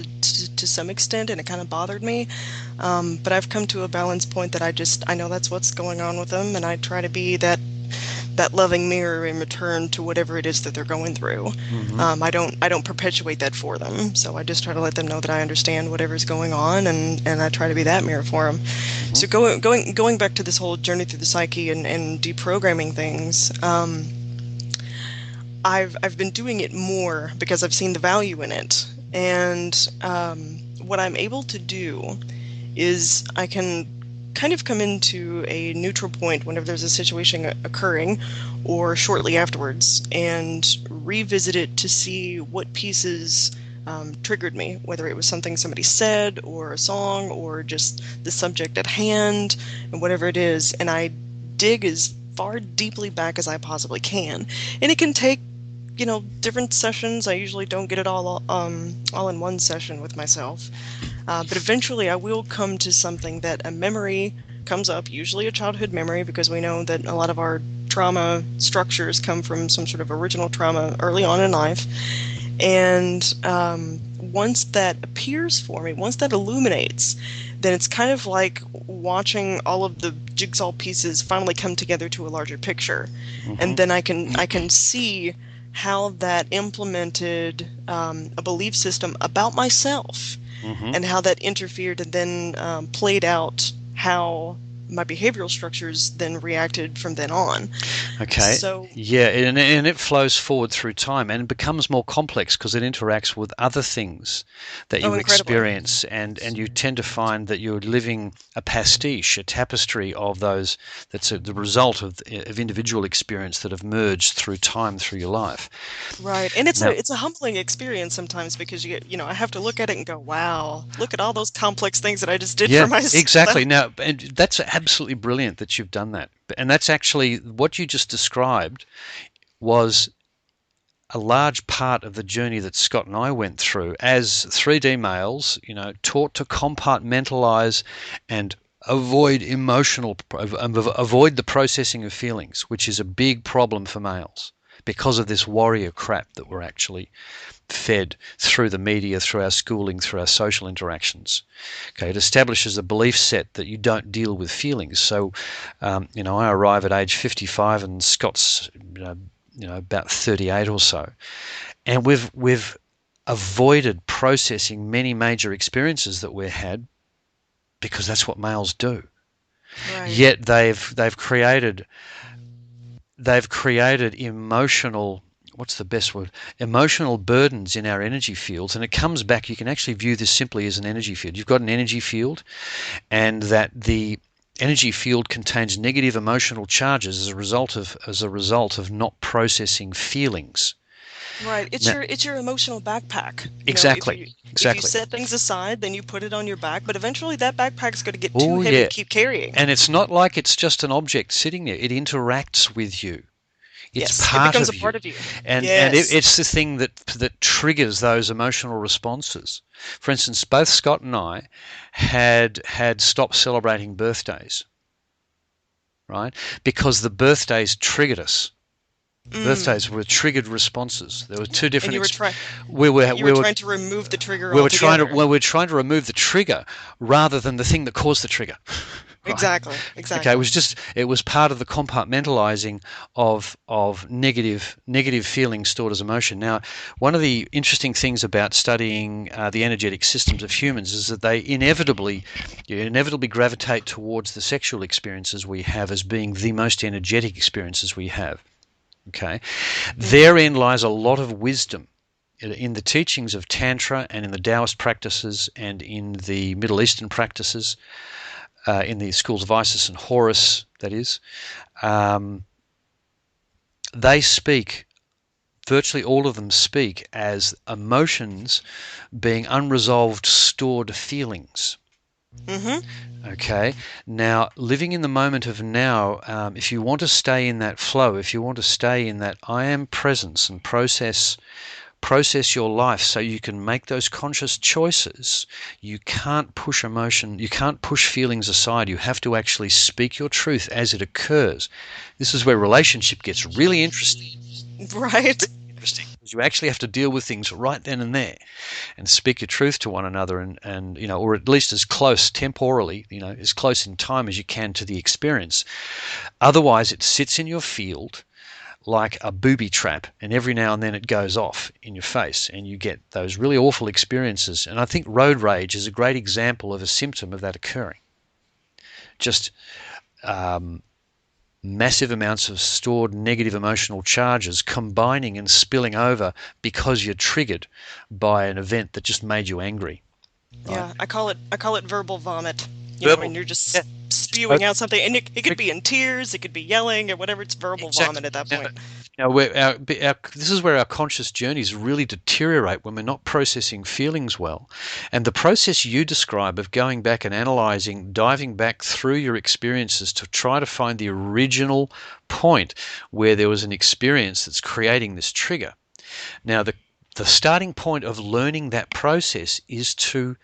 to some extent, and it kind of bothered me. But I've come to a balance point that I know that's what's going on with them, and I try to be that loving mirror in return to whatever it is that they're going through. Hmm. I don't perpetuate that for them, so I just try to let them know that I understand whatever's going on, and I try to be that mirror for them. Hmm. So going back to this whole journey through the psyche and deprogramming things, I've been doing it more because I've seen the value in it, and what I'm able to do is I can kind of come into a neutral point whenever there's a situation occurring or shortly afterwards and revisit it to see what pieces triggered me, whether it was something somebody said or a song or just the subject at hand and whatever it is. And I dig as far deeply back as I possibly can. And it can take different sessions. I usually don't get it all in one session with myself. But eventually I will come to something that a memory comes up, usually a childhood memory, because we know that a lot of our trauma structures come from some sort of original trauma early on in life. And once that appears for me, once that illuminates, then it's kind of like watching all of the jigsaw pieces finally come together to a larger picture. Hmm. And then I can see how that implemented a belief system about myself Hmm. and how that interfered and then played out how my behavioral structures then reacted from then on. Okay. So, Yeah, and it flows forward through time and becomes more complex because it interacts with other things that oh, you incredibly. experience, and you tend to find that you're living a pastiche, a tapestry of those. That's the result of individual experience that have merged through time through your life. Right. And it's a Now, it's a humbling experience sometimes because I have to look at it and go, wow, look at all those complex things that I just did for yeah, myself. exactly. Now, and that's absolutely brilliant that you've done that. And that's actually what you just described was a large part of the journey that Scott and I went through as 3D males, taught to compartmentalize and avoid the processing of feelings, which is a big problem for males because of this warrior crap that we're actually fed through the media, through our schooling, through our social interactions. Okay, it establishes a belief set that you don't deal with feelings. So, I arrive at age 55, and Scott's, about 38 or so, and we've avoided processing many major experiences that we had because that's what males do. Right. Yet they've created emotional, what's the best word, emotional burdens in our energy fields, and it comes back. You can actually view this simply as an energy field. You've got an energy field, and that the energy field contains negative emotional charges as a result of not processing feelings. Right. It's Now, your emotional backpack. If exactly, you exactly. set things aside, then you put it on your back, but eventually that backpack's going to get too Oh heavy to yeah, keep carrying. and it's not like it's just an object sitting there. It interacts with you. It's Yes, it part becomes a of part you, of you. and Yes. it's the thing that triggers those emotional responses. For instance, both Scott and I had stopped celebrating birthdays, right? Because the birthdays triggered us. Mm. Birthdays were triggered responses. There were two And different. you were trying We were you were we were trying to remove the trigger we were trying to altogether. well, we're trying to remove the trigger rather than the thing that caused the trigger, right? Exactly. Okay, Exactly. it was part of the compartmentalizing of negative feelings stored as emotion. Now, one of the interesting things about studying the energetic systems of humans is that you inevitably gravitate towards the sexual experiences we have as being the most energetic experiences we have. Okay, Hmm. therein lies a lot of wisdom in the teachings of Tantra and in the Taoist practices and in the Middle Eastern practices, in the schools of Isis and Horus, that is. Um, they speak, virtually all of them speak, as emotions being unresolved, stored feelings. Mm-hmm. Okay. Now, living in the moment of now, if you want to stay in that flow, if you want to stay in that I am presence and process your life so you can make those conscious choices, you can't push emotion, you can't push feelings aside. You have to actually speak your truth as it occurs. This is where relationship gets really interesting. Right. Interesting because you actually have to deal with things right then and there and speak your truth to one another, and or at least as close temporally, as close in time as you can to the experience. Otherwise it sits in your field like a booby trap, and every now and then it goes off in your face and you get those really awful experiences. And I think road rage is a great example of a symptom of that occurring. Just um, massive amounts of stored negative emotional charges combining and spilling over because you're triggered by an event that just made you angry, right? Yeah, I call it verbal vomit. Verbal, When you're yeah, just just spewing out something, and it could be in tears, it could be yelling, or whatever. It's verbal exactly. vomit at that Now, point. this is where our conscious journeys really deteriorate when we're not processing feelings well. And the process you describe of going back and analyzing, diving back through your experiences to try to find the original point where there was an experience that's creating this trigger. Now, the starting point of learning that process is to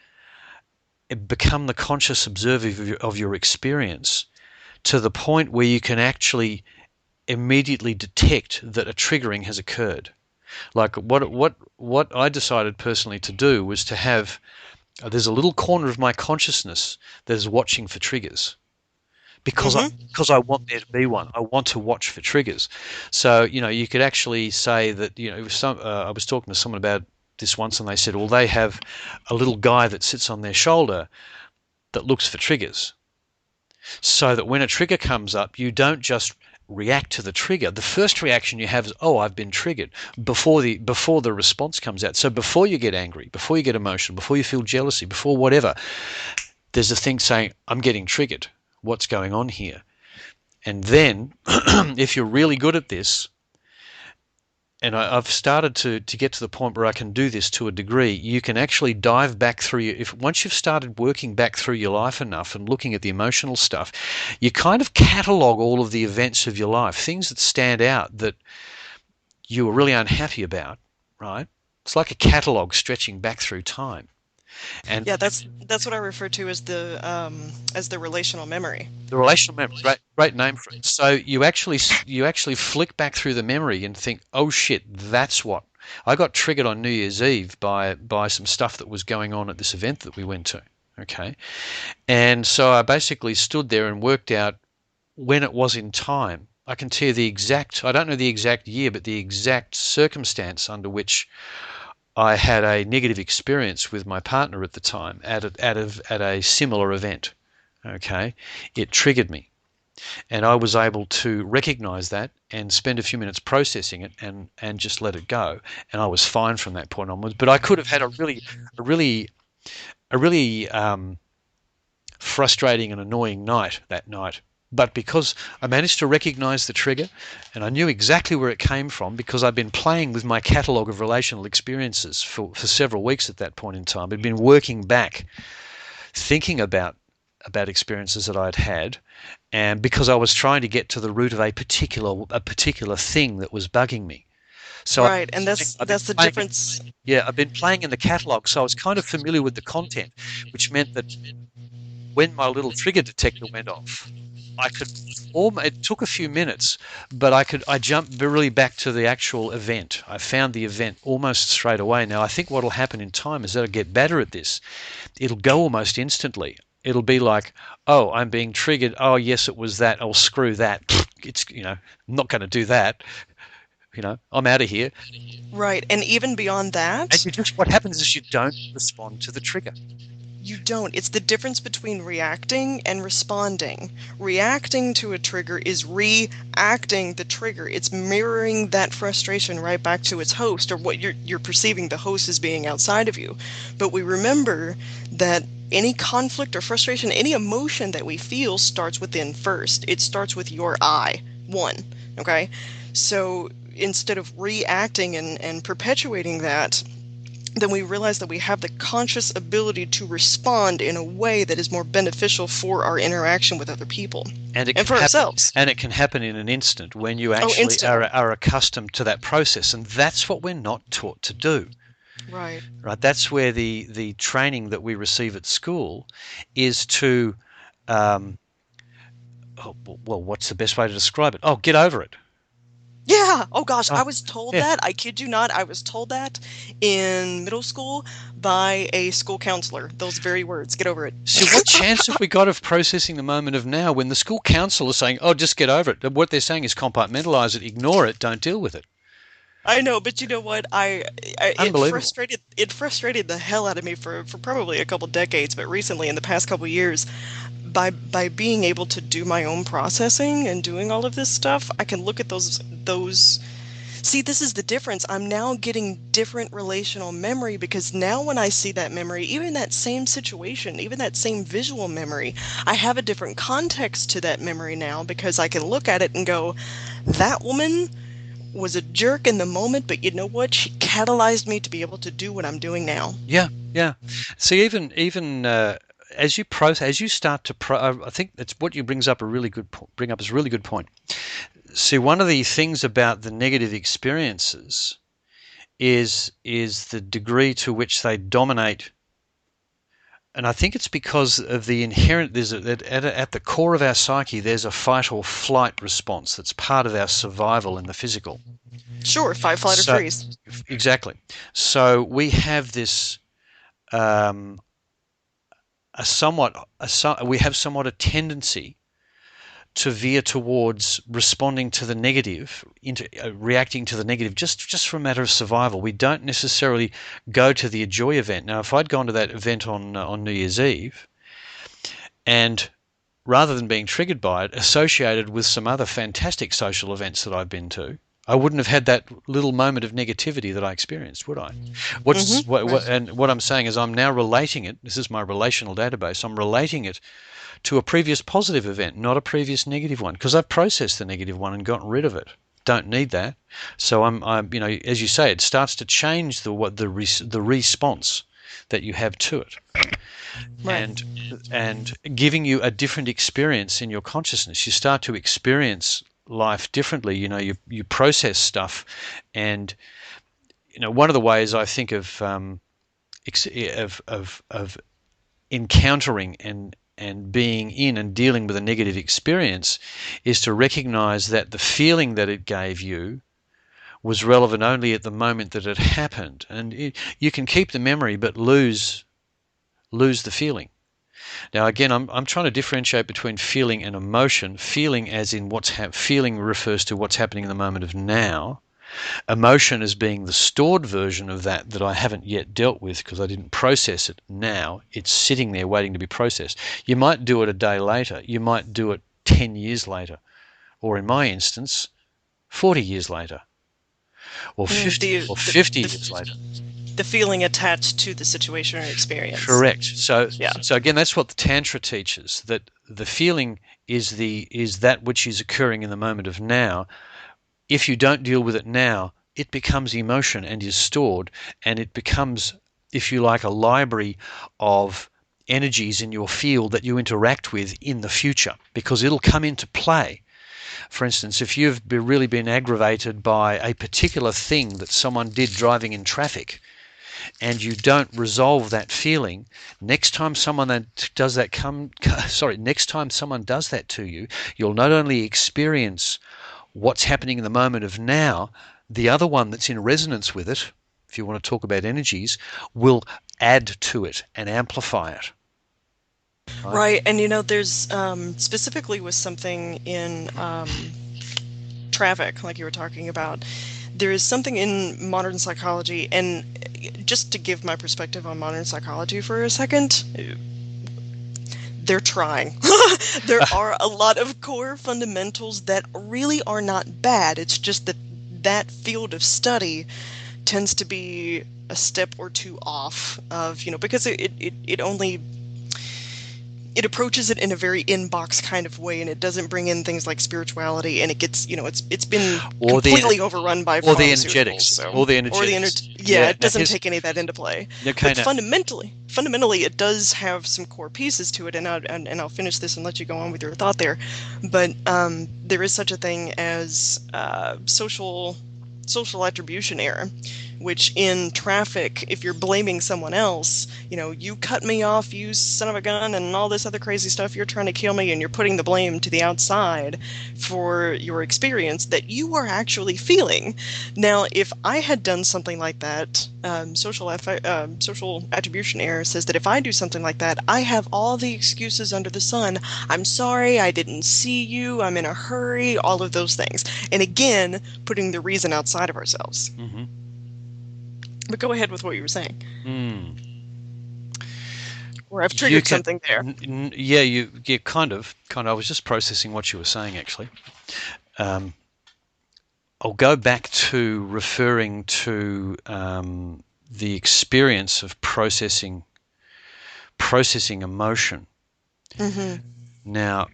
become the conscious observer of your experience to the point where you can actually immediately detect that a triggering has occurred. Like what I decided personally to do was to have there's a little corner of my consciousness that is watching for triggers Mm-hmm. because I want there to be one. I want to watch for triggers. So you could actually say that I was talking to someone about this once, and they said, well, they have a little guy that sits on their shoulder that looks for triggers, so that when a trigger comes up, you don't just react to the trigger. The first reaction you have is, oh, I've been triggered, before the response comes out. So before you get angry, before you get emotional, before you feel jealousy, before whatever, there's a thing saying, I'm getting triggered. What's going on here? And then if you're really good at this, and I've started to get to the point where I can do this to a degree, you can actually dive back through if once you've started working back through your life enough and looking at the emotional stuff, you kind of catalog all of the events of your life, things that stand out that you were really unhappy about, right? It's like a catalog stretching back through time. And Yeah, that's what I refer to as the relational memory. the relational memory, great name for it. So you actually flick back through the memory and think, oh shit, that's what I got triggered on New Year's Eve by some stuff that was going on at this event that we went to. Okay, and so I basically stood there and worked out when it was in time. I can tell you I don't know the exact year, but the exact circumstance under which I had a negative experience with my partner at the time at a similar event. Okay, it triggered me, and I was able to recognize that and spend a few minutes processing it and just let it go, and I was fine from that point onwards. But I could have had a really a really frustrating and annoying night that night. But because I managed to recognize the trigger and I knew exactly where it came from, because I'd been playing with my catalogue of relational experiences for several weeks at that point in time. I'd been working back, thinking about experiences that I'd had, and because I was trying to get to the root of a particular thing that was bugging me. So Right, and I've been that's the playing, difference. yeah, I've been playing in the catalogue, so I was kind of familiar with the content, which meant that when my little trigger detector went off, I could it took a few minutes, but I jumped really back to the actual event. I found the event almost straight away. Now I think what'll happen in time is that I'll get better at this. It'll go almost instantly. It'll be like, oh, I'm being triggered. Oh, yes, it was that. Oh, screw that. It's, I'm not going to do that. I'm out of here. Right, and even beyond And that, what happens is you don't respond to the trigger. you don't. It's the difference between reacting and responding. Reacting to a trigger is reacting the trigger. It's mirroring that frustration right back to its host, or what you're perceiving the host as being outside of you. But we remember that any conflict or frustration, any emotion that we feel starts within first. It starts with your I, one. Okay? So instead of reacting and perpetuating that, then we realize that we have the conscious ability to respond in a way that is more beneficial for our interaction with other people And it and can for happen, ourselves. and it can happen in an instant when you Oh, actually instantly. are accustomed to that process, and that's what we're not taught to do. Right. Right? That's where the training that we receive at school is to, um, oh, well, what's the best way to describe it? Oh, get over it. Yeah. Oh gosh, I Oh, was told yeah. that. I kid you not. I was told that in middle school by a school counselor. Those very words. Get over it. See, what chance have we got of processing the moment of now when the school council is saying, "Oh, just get over it"? What they're saying is compartmentalize it, ignore it, don't deal with it. I know, but you know what? Unbelievable. It frustrated the hell out of me for probably a couple decades, but recently in the past couple years, by being able to do my own processing and doing all of this stuff, I can look at those. See, this is the difference. I'm now getting different relational memory because now when I see that memory, even that same situation, even that same visual memory, I have a different context to that memory now because I can look at it and go, that woman was a jerk in the moment, but you know what? She catalyzed me to be able to do what I'm doing now. Yeah, yeah. See, even as you process, as you start to I think that's what you bring up is a really good point. See, one of the things about the negative experiences is the degree to which they dominate, and I think it's because of the inherent. At the core of our psyche, there's a fight or flight response that's part of our survival in the physical. Sure, fight, flight, or So freeze. exactly. So we have this um, we have somewhat a tendency to veer towards responding to the negative, into reacting to the negative, just for a matter of survival. We don't necessarily go to the joy event. Now, if I'd gone to that event on New Year's Eve, and rather than being triggered by it, associated with some other fantastic social events that I've been to, I wouldn't have had that little moment of negativity that I experienced, would I? Right. And what I'm saying is I'm now relating it. This is my relational database. I'm relating it to a previous positive event, not a previous negative one, because I've processed the negative one and gotten rid of it. Don't need that. So I'm, as you say, it starts to change the response that you have to it, Right. and giving you a different experience in your consciousness. You start to experience life differently. You process stuff, and one of the ways I think of of encountering and being in and dealing with a negative experience is to recognize that the feeling that it gave you was relevant only at the moment that it happened, and you can keep the memory but lose the feeling. Now again, I'm trying to differentiate between feeling and emotion. Feeling as in feeling refers to what's happening in the moment of now. Emotion as being the stored version of that I haven't yet dealt with because I didn't process it now. It's sitting there waiting to be processed. You might do it a day later. You might do it 10 years later. Or in my instance, 40 years later. Or Mm, 50 the, or the 50 years later. the the feeling attached to the situation or experience. Correct. So Yeah. again, that's what the Tantra teaches, that the feeling is that which is occurring in the moment of now. If you don't deal with it now, it becomes emotion and is stored, and it becomes, if you like, a library of energies in your field that you interact with in the future, because it'll come into play. For instance, if you've really been aggravated by a particular thing that someone did driving in traffic, and you don't resolve that feeling, next time someone next time someone does that to you, you'll not only experience what's happening in the moment of now, the other one that's in resonance with it, if you want to talk about energies, will add to it and amplify it. Right? Right. And there's specifically with something in traffic, like you were talking about, there is something in modern psychology, and just to give my perspective on modern psychology for a second, they're trying. There are a lot of core fundamentals that really are not bad. It's just that that field of study tends to be a step or two off of, because it only it approaches it in a very inbox kind of way, and it doesn't bring in things like spirituality, and it gets, it's been or the completely overrun by or the pharmaceuticals. energetics, So, or the or the energetics. yeah, Yeah. it Now doesn't here's take any of that into play. okay. But Now, fundamentally, it does have some core pieces to it, and I'll finish this and let you go on with your thought there. But there is such a thing as social attribution error, which in traffic, if you're blaming someone else, you cut me off, you son of a gun, and all this other crazy stuff, you're trying to kill me, and you're putting the blame to the outside for your experience that you are actually feeling. Now, if I had done something like that, social attribution error says that if I do something like that, I have all the excuses under the sun. I'm sorry, I didn't see you, I'm in a hurry, all of those things. And again, putting the reason outside of ourselves. mm-hmm. But go ahead with what you were saying. Mm. Or I've You triggered can, something there. yeah, kind of. I was just processing what you were saying, actually. I'll go back to referring to the experience of processing emotion. Mm-hmm. Now,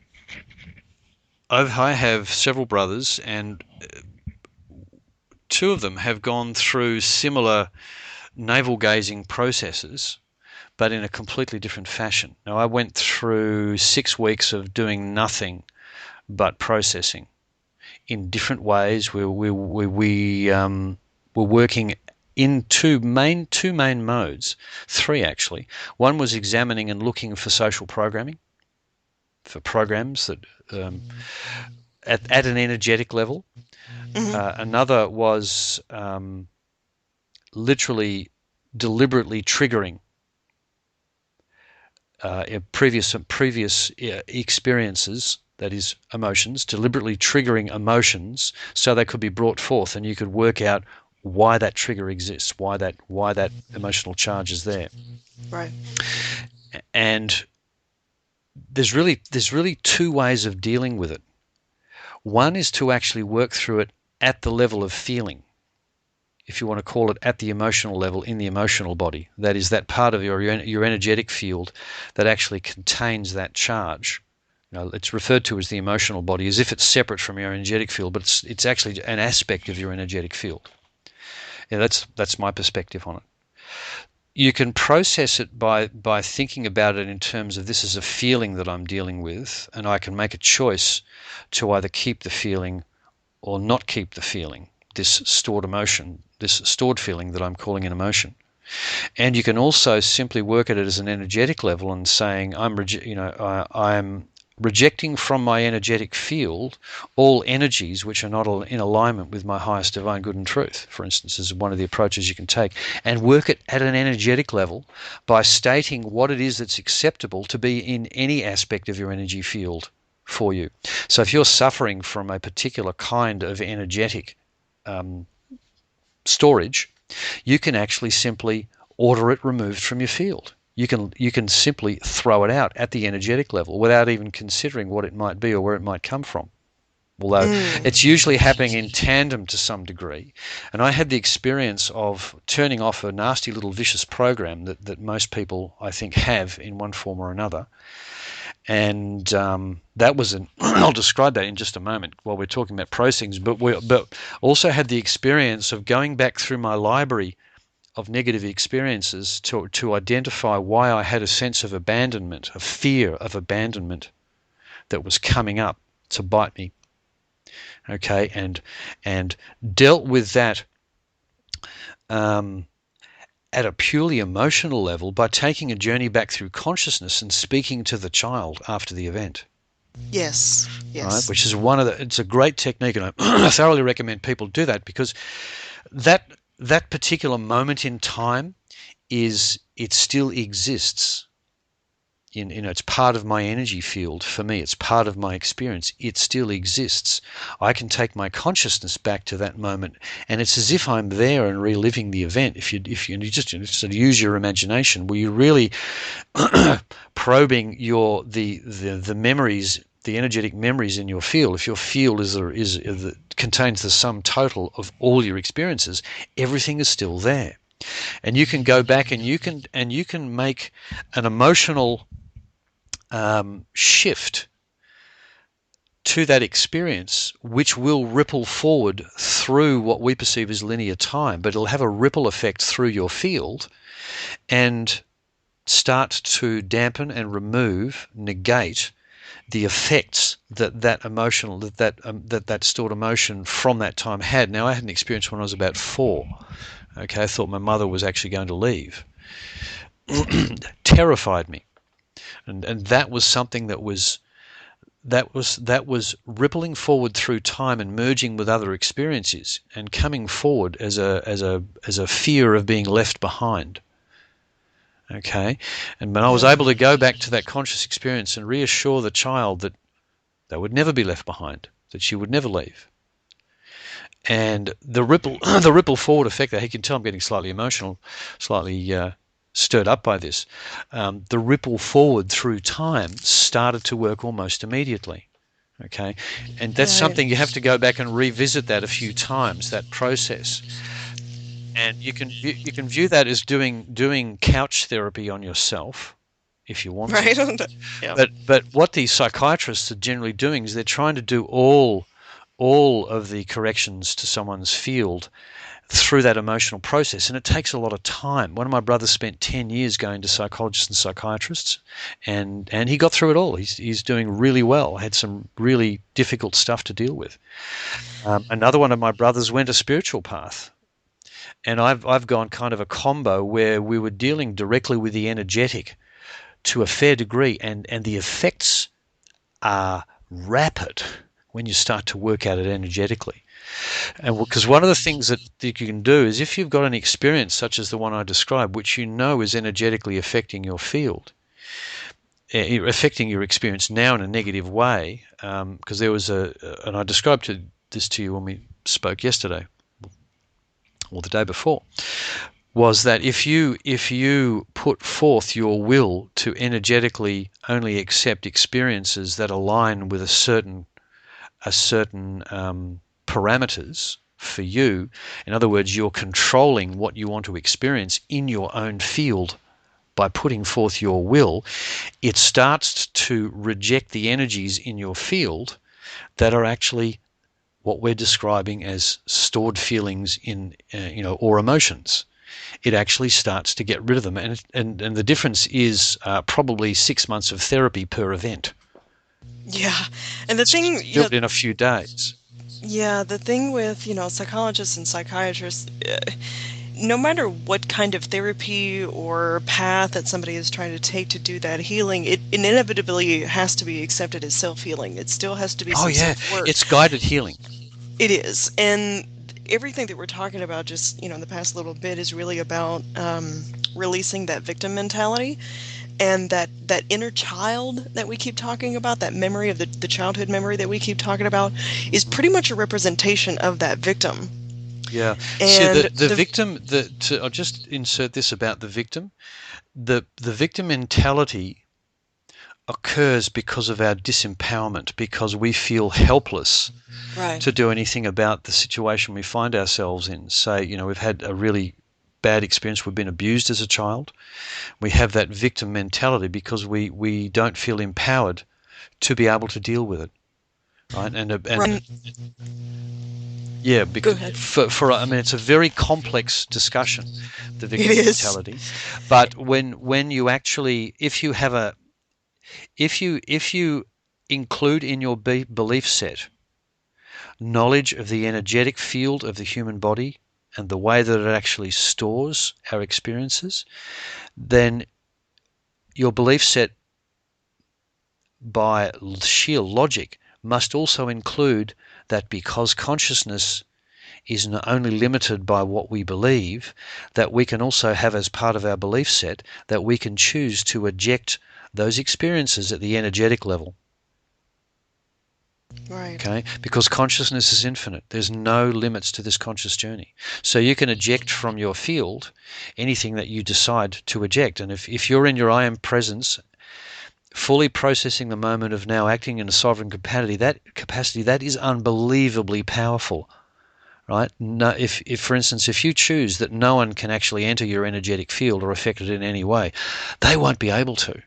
I have several brothers, and two of them have gone through similar navel-gazing processes, but in a completely different fashion. Now, I went through 6 weeks of doing nothing but processing in different ways. We were working in two main modes, three actually. One was examining and looking for social programming, for programs that at an energetic level. Mm-hmm. Another was literally deliberately triggering previous experiences, that is emotions, deliberately triggering emotions so they could be brought forth, and you could work out why that trigger exists, why that emotional charge is there. Right. And there's really two ways of dealing with it. One is to actually work through it at the level of feeling, if you want to call it at the emotional level, in the emotional body. That is that part of your energetic field that actually contains that charge. It's referred to as the emotional body, as if it's separate from your energetic field, but it's actually an aspect of your energetic field. Yeah, that's my perspective on it. You can process it by thinking about it in terms of, this is a feeling that I'm dealing with, and I can make a choice to either keep the feeling or not keep the feeling, this stored emotion, this stored feeling that I'm calling an emotion. And you can also simply work at it as an energetic level and saying, I'm rejecting from my energetic field all energies which are not in alignment with my highest divine good and truth, for instance, is one of the approaches you can take, and work it at an energetic level by stating what it is that's acceptable to be in any aspect of your energy field for you. So if you're suffering from a particular kind of energetic storage, you can actually simply order it removed from your field. You can simply throw it out at the energetic level without even considering what it might be or where it might come from. Although it's usually happening in tandem to some degree. And I had the experience of turning off a nasty little vicious program that most people, I think, have in one form or another. And that was I'll describe that in just a moment while we're talking about processing, but also had the experience of going back through my library of negative experiences to identify why I had a sense of abandonment, a fear of abandonment that was coming up to bite me. Okay, and dealt with that at a purely emotional level by taking a journey back through consciousness and speaking to the child after the event. Yes. Right, Yes. which is it's a great technique, and I thoroughly recommend people do that, because that particular moment in time it still exists. It's part of my energy field. For me, it's part of my experience. It still exists. I can take my consciousness back to that moment, and it's as if I'm there and reliving the event. If you just sort of use your imagination, where you're really probing the memories, the energetic memories in your field. If your field contains the sum total of all your experiences, everything is still there, and you can go back and you can make an emotional shift to that experience, which will ripple forward through what we perceive as linear time, but it'll have a ripple effect through your field and start to dampen and remove, negate the effects that emotional that stored emotion from that time had. Now, I had an experience when I was about 4. Okay, I thought my mother was actually going to leave. Terrified me, and that was something that was rippling forward through time and merging with other experiences and coming forward as a fear of being left behind. Okay, and when I was Yeah. able to go back to that conscious experience and reassure the child that they would never be left behind, that she would never leave, and the ripple forward effect. You can tell I'm getting slightly emotional, slightly stirred up by this. The ripple forward through time started to work almost immediately. Okay, and that's Right. something you have to go back and revisit that a few times, that process. And you can view that as doing couch therapy on yourself if you want to. Right. Yeah. But what these psychiatrists are generally doing is they're trying to do all of the corrections to someone's field through that emotional process, and it takes a lot of time. One of my brothers spent 10 years going to psychologists and psychiatrists, and he got through it all. He's doing really well. Had some really difficult stuff to deal with. Another one of my brothers went a spiritual path, and I've gone kind of a combo where we were dealing directly with the energetic to a fair degree, and the effects are rapid when you start to work at it energetically. And because one of the things that you can do is, if you've got an experience such as the one I described, which you know is energetically affecting your field, affecting your experience now in a negative way, because there was and I described this to you when we spoke yesterday or the day before, was that if you put forth your will to energetically only accept experiences that align with a certain parameters for you, in other words, you're controlling what you want to experience in your own field by putting forth your will, it starts to reject the energies in your field that are actually what we're describing as stored feelings in or emotions. It actually starts to get rid of them, and the difference is probably 6 months of therapy per event. Yeah. And the So you thing, can do it in a few days. yeah, the thing with, psychologists and psychiatrists, no matter what kind of therapy or path that somebody is trying to take to do that healing, it inevitably has to be accepted as self-healing. It still has to be Oh some yeah, self-work. it's guided healing. It is. And everything that we're talking about just, in the past little bit is really about releasing that victim mentality, and that inner child that we keep talking about, that memory of the childhood memory that we keep talking about, is pretty much a representation of that victim. Yeah. See, And the victim. I'll just insert this about the victim. The victim mentality occurs because of our disempowerment, because we feel helpless right. to do anything about the situation we find ourselves in. Say, we've had a really bad experience. We've been abused as a child. We have that victim mentality because we don't feel empowered to be able to deal with it, right? And Right. yeah, Go because ahead. I mean, it's a very complex discussion, the It victim is. mentality. But when you actually, if you include in your belief set knowledge of the energetic field of the human body and the way that it actually stores our experiences, then your belief set, by sheer logic, must also include that because consciousness is not only limited by what we believe, that we can also have as part of our belief set that we can choose to eject those experiences at the energetic level. Right. Okay, because consciousness is infinite. There's no limits to this conscious journey. So you can eject from your field anything that you decide to eject. And if you're in your I am presence, fully processing the moment of now, acting in a sovereign capacity, that is unbelievably powerful. Right? No, if for instance, if you choose that no one can actually enter your energetic field or affect it in any way, they won't be able to.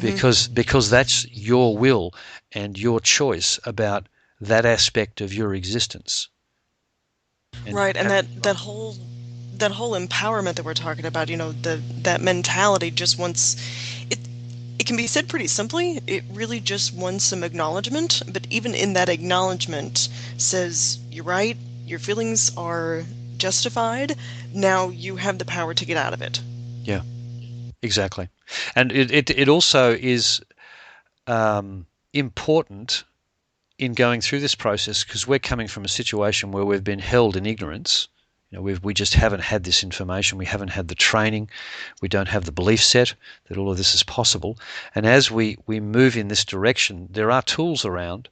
because that's your will and your choice about that aspect of your existence. And Right, and that whole empowerment that we're talking about, that mentality just wants it it can be said pretty simply. It really just wants some acknowledgement, but even in that acknowledgement says, you're right, your feelings are justified. Now you have the power to get out of it. yeah, exactly. And it also is important in going through this process because we're coming from a situation where we've been held in ignorance. We just haven't had this information. We haven't had the training. We don't have the belief set that all of this is possible. And as we move in this direction, there are tools around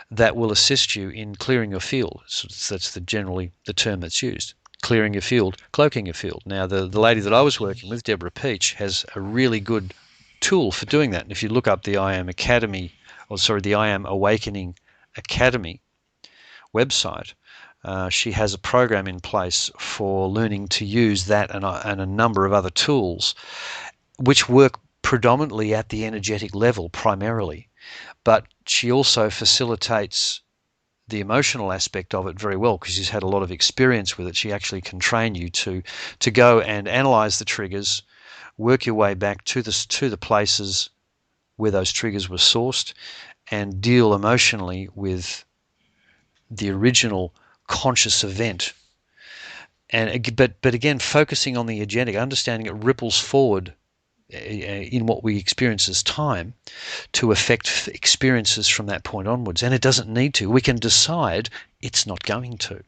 that will assist you in clearing your field. So that's generally the term that's used. Clearing your field, cloaking your field. Now, the lady that I was working with, Deborah Peach, has a really good tool for doing that. And if you look up the I Am Academy, the I Am Awakening Academy website, she has a program in place for learning to use that and a number of other tools which work predominantly at the energetic level primarily, but she also facilitates the emotional aspect of it very well because she's had a lot of experience with it. She actually can train you to go and analyze the triggers, work your way back to the places where those triggers were sourced, and deal emotionally with the original conscious event. And but again, focusing on the energetic, understanding it ripples forward in what we experience as time to affect experiences from that point onwards. And it doesn't need to. We can decide it's not going to.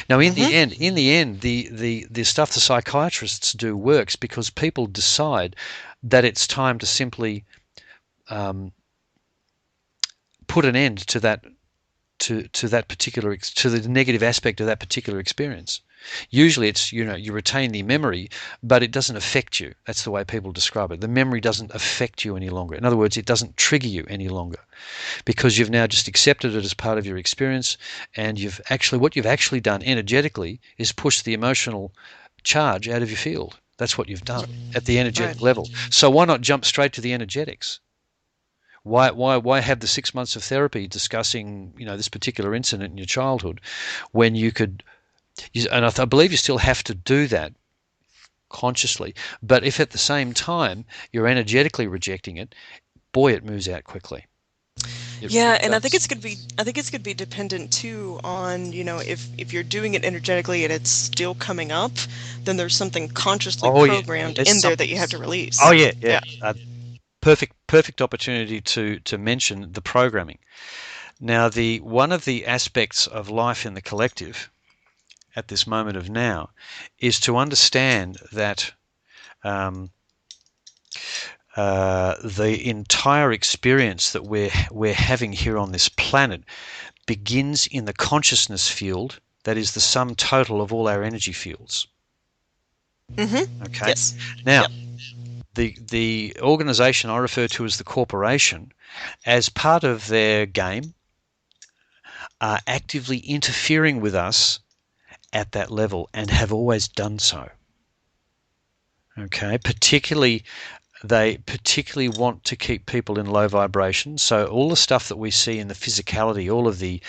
Now, in the end, the stuff the psychiatrists do works because people decide that it's time to simply put an end to that to that particular to the negative aspect of that particular experience. Usually it's you retain the memory, but it doesn't affect you. That's the way people describe it. The memory doesn't affect you any longer. In other words, it doesn't trigger you any longer because you've now just accepted it as part of your experience, and what you've actually done energetically is push the emotional charge out of your field. That's what you've done at the energetic level. So why not jump straight to the energetics? Why have the 6 months of therapy discussing this particular incident in your childhood when you could? And I believe you still have to do that consciously. But if at the same time you're energetically rejecting it, boy, it moves out quickly. Yeah, and I think it's gonna be dependent too on, if you're doing it energetically and it's still coming up, then there's something consciously programmed in there that you have to release. Oh yeah. Perfect opportunity to mention the programming. Now, one of the aspects of life in the collective at this moment of now is to understand that the entire experience that we're having here on this planet begins in the consciousness field that is the sum total of all our energy fields. Okay. Yes. Now, the organization I refer to as the corporation, as part of their game, are actively interfering with us at that level and have always done so. Okay, they particularly want to keep people in low vibration. So all the stuff that we see in the physicality, all of the,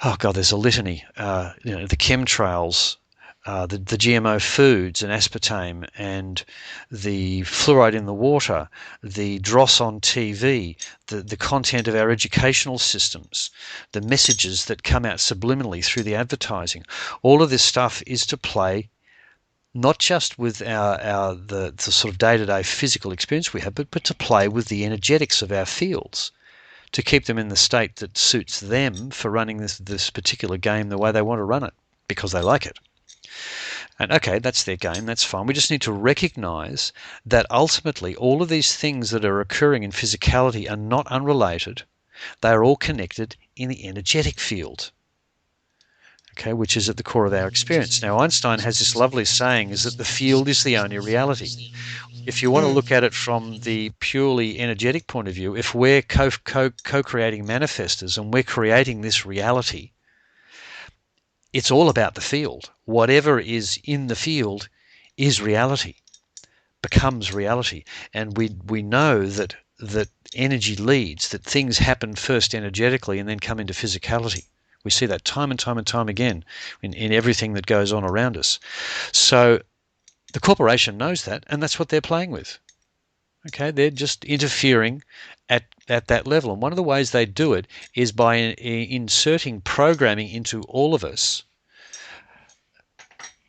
oh God, there's a litany, the chemtrails, the GMO foods and aspartame and the fluoride in the water, the dross on TV, the content of our educational systems, the messages that come out subliminally through the advertising. All of this stuff is to play not just with the sort of day-to-day physical experience we have, but to play with the energetics of our fields, to keep them in the state that suits them for running this particular game the way they want to run it, because they like it. And okay, that's their game, that's fine. We just need to recognize that ultimately all of these things that are occurring in physicality are not unrelated. They are all connected in the energetic field, okay, which is at the core of our experience. Now, Einstein has this lovely saying, is that the field is the only reality. If you want to look at it from the purely energetic point of view, if we're co-creating manifestors and we're creating this reality, it's all about the field. Whatever is in the field is reality, becomes reality. And we know that that energy leads, that things happen first energetically and then come into physicality. We see that time and time and time again in everything that goes on around us. So the corporation knows that, and that's what they're playing with. Okay, they're just interfering at that level. And one of the ways they do it is by inserting programming into all of us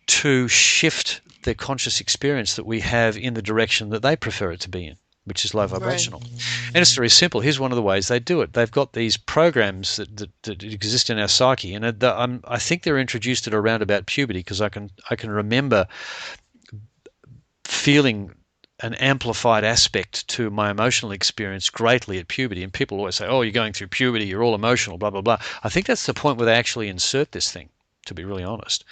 to shift the conscious experience that we have in the direction that they prefer it to be in, which is low vibrational. Right. And it's very simple. Here's one of the ways they do it. They've got these programs that exist in our psyche, and I think they're introduced at around about puberty, because I can remember feeling an amplified aspect to my emotional experience greatly at puberty. And people always say, oh, you're going through puberty, you're all emotional, blah, blah, blah. I think that's the point where they actually insert this thing, to be really honest.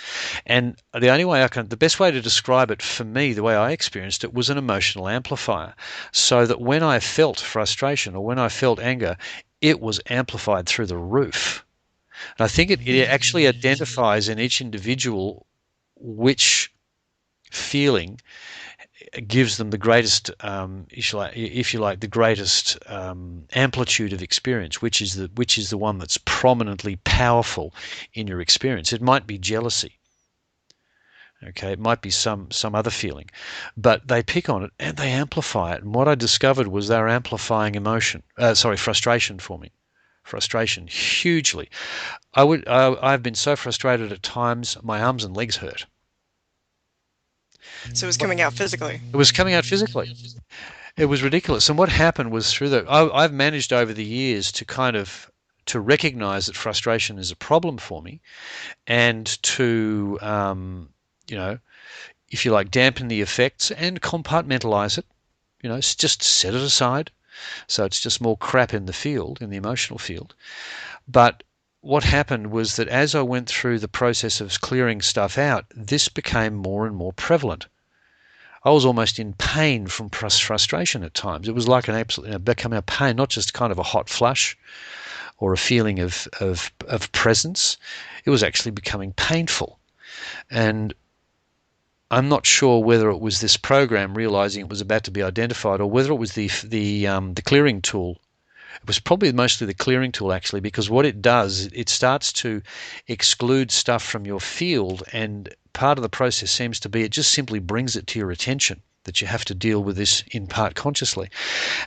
And the best way to describe it for me, the way I experienced it, was an emotional amplifier. So that when I felt frustration or when I felt anger, it was amplified through the roof. And I think it actually identifies in each individual which feeling gives them the greatest, if you like, the greatest amplitude of experience, which is the one that's prominently powerful in your experience. It might be jealousy, okay, it might be some other feeling, but they pick on it and they amplify it. And what I discovered was they were amplifying frustration for me. Frustration hugely. I've been so frustrated at times, my arms and legs hurt. So it was coming out physically. It was coming out physically. It was ridiculous. And what happened was I've managed over the years to recognize that frustration is a problem for me, and to, if you like, dampen the effects and compartmentalize it, just set it aside. So it's just more crap in the emotional field. But what happened was that as I went through the process of clearing stuff out, this became more and more prevalent. I was almost in pain from frustration at times. It was like an absolute becoming a pain, not just kind of a hot flush or a feeling of presence. It was actually becoming painful. And I'm not sure whether it was this program realizing it was about to be identified, or whether it was the clearing tool. It was probably mostly the clearing tool, actually, because what it does, it starts to exclude stuff from your field, and part of the process seems to be it just simply brings it to your attention that you have to deal with this in part consciously.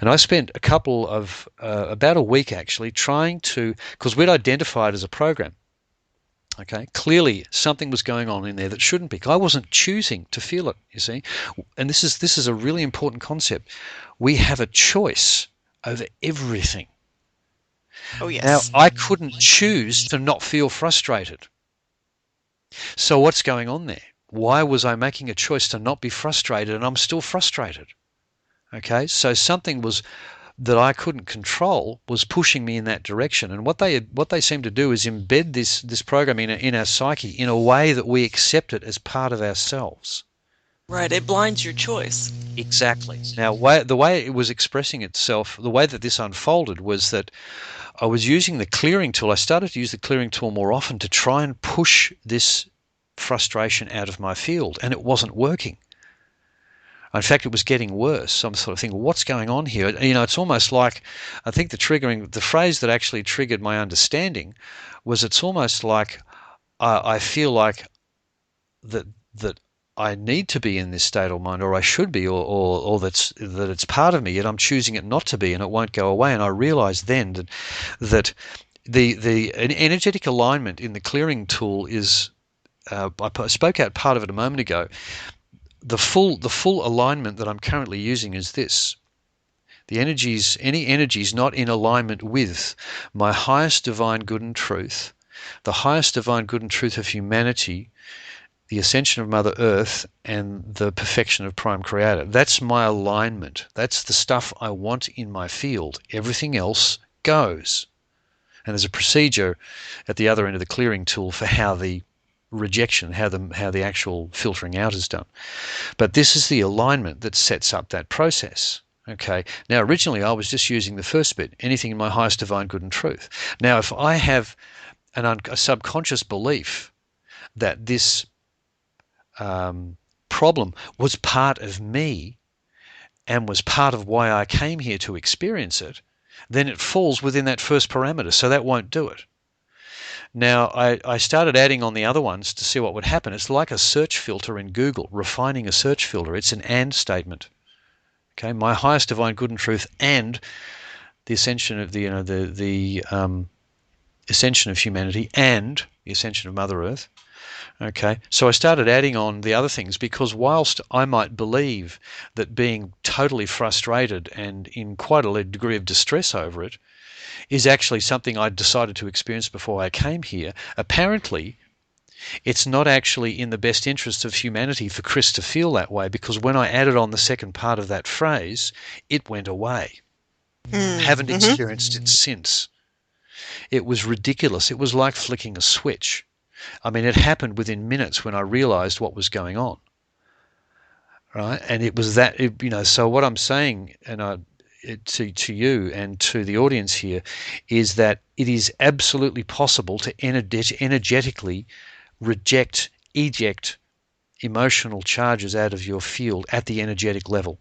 And I spent about a week actually trying to, because we'd identified as a program. Okay, clearly something was going on in there that shouldn't be. I wasn't choosing to feel it, you see. And this is a really important concept. We have a choice over everything. Oh, yes. Now, I couldn't choose to not feel frustrated. So what's going on there? Why was I making a choice to not be frustrated, and I'm still frustrated? Okay, so something that I couldn't control was pushing me in that direction. And what they seem to do is embed this program in our psyche in a way that we accept it as part of ourselves. Right, it blinds your choice. Exactly. Now, the way it was expressing itself, the way that this unfolded was that I was using the clearing tool. I started to use the clearing tool more often to try and push this frustration out of my field, and it wasn't working. In fact, it was getting worse. So I'm sort of thinking, what's going on here? It's almost like, I think the phrase that actually triggered my understanding was, it's almost like I feel like that I need to be in this state of mind, or I should be, or that it's part of me, yet I'm choosing it not to be, and it won't go away. And I realized then that the energetic alignment in the clearing tool is, I spoke out part of it a moment ago. The full alignment that I'm currently using is this: any energies not in alignment with my highest divine good and truth, the highest divine good and truth of humanity, the ascension of Mother Earth, and the perfection of Prime Creator. That's my alignment. That's the stuff I want in my field. Everything else goes. And there's a procedure at the other end of the clearing tool for how the rejection, how the actual filtering out is done. But this is the alignment that sets up that process. Okay. Now, originally I was just using the first bit, anything in my highest divine good and truth. Now, if I have a subconscious belief that this problem was part of me, and was part of why I came here to experience it, then it falls within that first parameter, so that won't do it. Now, I started adding on the other ones to see what would happen. It's like a search filter in Google, refining a search filter. It's an and statement. Okay, my highest divine good and truth and the ascension of the ascension of humanity and the ascension of Mother Earth. Okay, so I started adding on the other things because whilst I might believe that being totally frustrated and in quite a degree of distress over it is actually something I decided to experience before I came here, apparently it's not actually in the best interests of humanity for Chris to feel that way, because when I added on the second part of that phrase, it went away. Haven't experienced it since. It was ridiculous. It was like flicking a switch. I mean, it happened within minutes when I realized what was going on. Right? And it was that, so what I'm saying, and to you and to the audience here, is that it is absolutely possible to energetically eject emotional charges out of your field at the energetic level.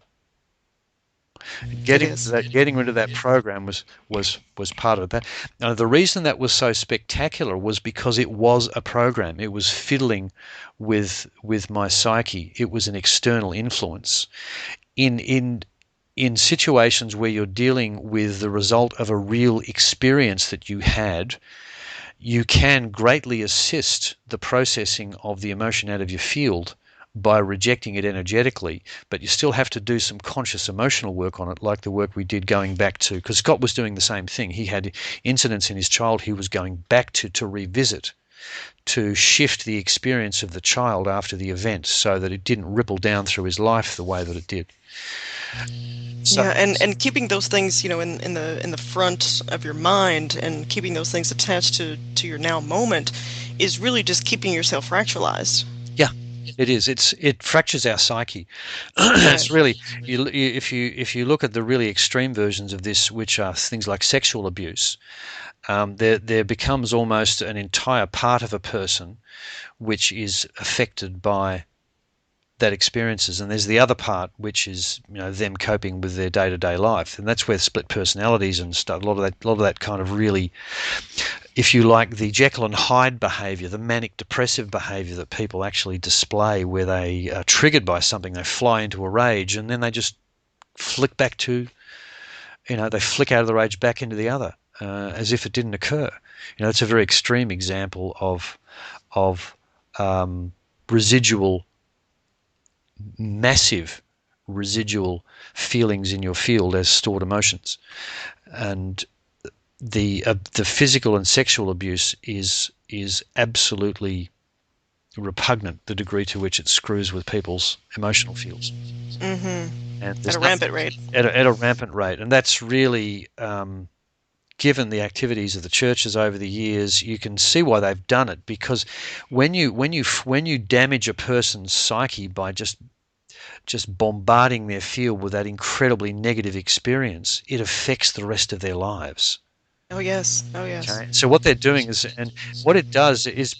Getting rid of that program was part of that. Now, the reason that was so spectacular was because it was a program. It was fiddling with my psyche. It was an external influence. In situations where you're dealing with the result of a real experience that you had, you can greatly assist the processing of the emotion out of your field by rejecting it energetically, but you still have to do some conscious emotional work on it, like the work we did going back to, because Scott was doing the same thing. He had incidents in his childhood he was going back to revisit, to shift the experience of the child after the event so that it didn't ripple down through his life the way that it did. So, yeah, and keeping those things, in the front of your mind and keeping those things attached to your now moment is really just keeping yourself fracturalized. Yeah, it is. It fractures our psyche. It's really, if you look at the really extreme versions of this, which are things like sexual abuse, there becomes almost an entire part of a person which is affected by that experiences, and there's the other part which is them coping with their day-to-day life, and that's where split personalities and stuff, a lot of that kind of really, if you like, the Jekyll and Hyde behavior, the manic depressive behavior that people actually display, where they are triggered by something, they fly into a rage, and then they just flick back to, they flick out of the rage back into the other, as if it didn't occur. It's a very extreme example of massive residual feelings in your field as stored emotions. And the physical and sexual abuse is absolutely repugnant, the degree to which it screws with people's emotional fields. Mm-hmm. And at a rampant rate. At a rampant rate. And that's really, given the activities of the churches over the years, you can see why they've done it, because when you damage a person's psyche by just bombarding their field with that incredibly negative experience, it affects the rest of their lives. Oh yes. Okay? So what they're doing is, and what it does is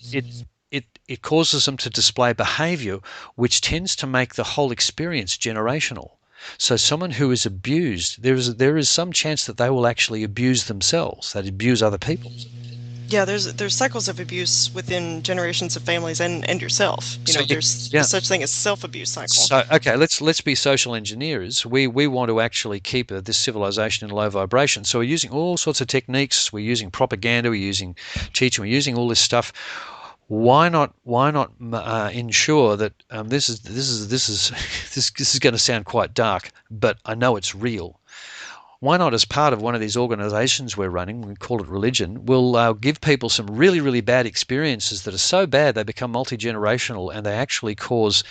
it causes them to display behavior which tends to make the whole experience generational. So someone who is abused, there is some chance that they will actually abuse themselves, that abuse other people. Yeah, there's cycles of abuse within generations of families and yourself. There's such thing as self-abuse cycle. So okay, let's be social engineers. We want to actually keep this civilization in low vibration. So we're using all sorts of techniques. We're using propaganda. We're using teaching. We're using all this stuff. Why not ensure that this is going to sound quite dark, but I know it's real. Why not, as part of one of these organizations we're running, we call it religion, we'll give people some really, really bad experiences that are so bad they become multi-generational, and they actually cause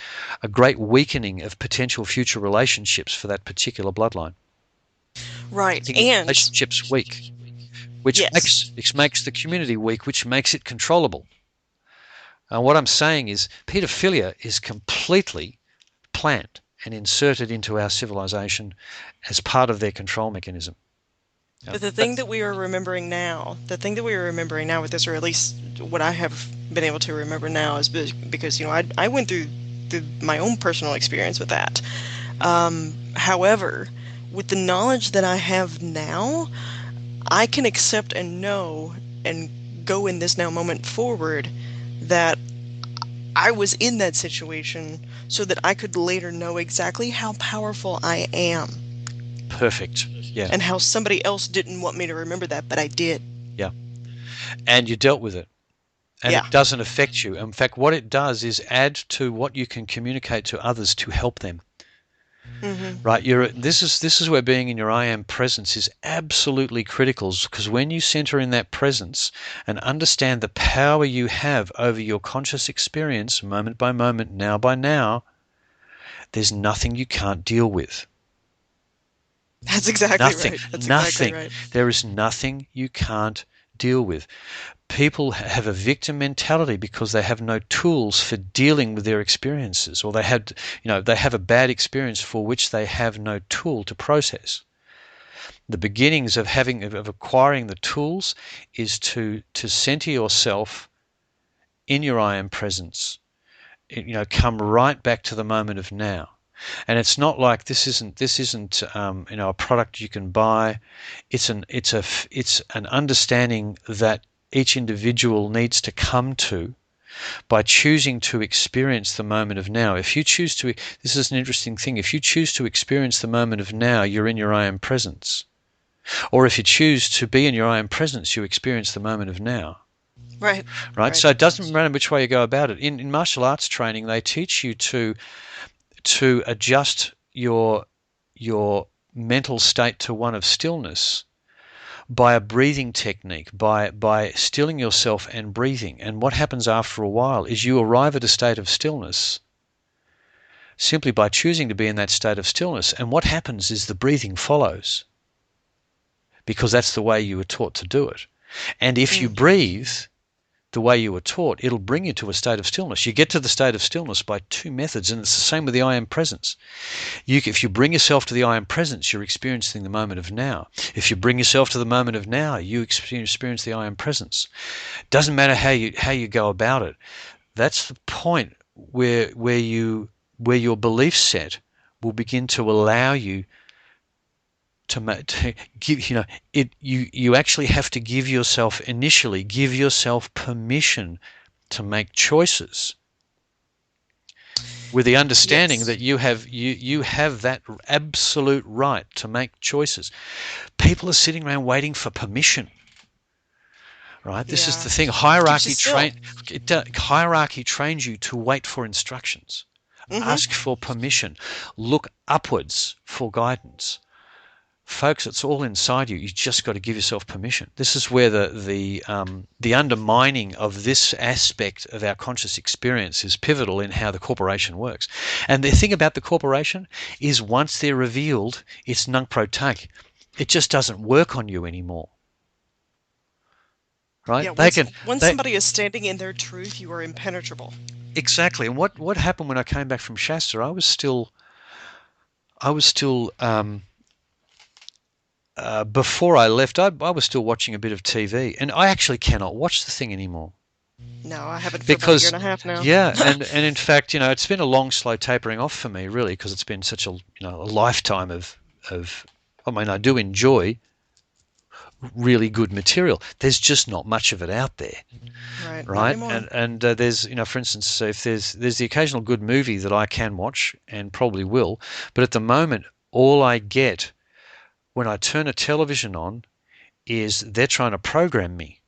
a great weakening of potential future relationships for that particular bloodline. Right, and relationships weak, which makes the community weak, which makes it controllable. What I'm saying is pedophilia is completely planned and inserted into our civilization as part of their control mechanism. But the thing that we are remembering now with this, or at least what I have been able to remember now, is because I went through my own personal experience with that. However, with the knowledge that I have now, I can accept and know and go in this now moment forward that I was in that situation so that I could later know exactly how powerful I am Perfect. Yeah. and how somebody else didn't want me to remember that, but I did. Yeah. And you dealt with it. And Yeah. it doesn't affect you. In fact, what it does is add to what you can communicate to others to help them. Right? This is where being in your I am presence is absolutely critical, because when you center in that presence and understand the power you have over your conscious experience, moment by moment, now by now, there's nothing you can't deal with. That's exactly Nothing. right. That's exactly Nothing. right. There is nothing you can't deal with. People have a victim mentality because they have no tools for dealing with their experiences, or they have a bad experience for which they have no tool to process. The beginnings of acquiring the tools is to center yourself in your I am presence. Come right back to the moment of now. And it's not like this isn't a product you can buy. It's an understanding that each individual needs to come to by choosing to experience the moment of now. If you choose to, this is an interesting thing. If you choose to experience the moment of now, you're in your I am presence. Or if you choose to be in your I am presence, you experience the moment of now. Right. Right. So it doesn't matter which way you go about it. In martial arts training, they teach you to adjust your mental state to one of stillness by a breathing technique, by stilling yourself and breathing. And what happens after a while is you arrive at a state of stillness simply by choosing to be in that state of stillness. And what happens is the breathing follows, because that's the way you were taught to do it. And if you breathe the way you were taught, it'll bring you to a state of stillness. You get to the state of stillness by two methods, and it's the same with the I am presence. If you bring yourself to the I am presence, you're experiencing the moment of now. If you bring yourself to the moment of now, you experience the I am presence. Doesn't matter how you go about it. That's the point where your belief set will begin to allow you to give, you actually have to give yourself permission to make choices, with the understanding Yes. that you have that absolute right to make choices. People are sitting around waiting for permission. Right? This is Yeah. the thing. Keeps you still. Hierarchy trains you to wait for instructions. Ask for permission. Look upwards for guidance. Folks, it's all inside you. You just got to give yourself permission. This is where the undermining of this aspect of our conscious experience is pivotal in how the corporation works. And the thing about the corporation is, once they're revealed, it's nunc pro tunc. It just doesn't work on you anymore. Right? Yeah, They once somebody is standing in their truth, you are impenetrable. exactly. And what happened when I came back from Shasta? I was still before I left, I was still watching a bit of TV, and I actually cannot watch the thing anymore. No, I haven't for about a year Because, and a half now. yeah, and in fact, it's been a long, slow tapering off for me, really, because it's been such a lifetime of. I mean, I do enjoy really good material. There's just not much of it out there, Right. Not right? anymore. And there's, for instance, if there's the occasional good movie that I can watch and probably will, but at the moment, all I get when I turn a television on is they're trying to program me.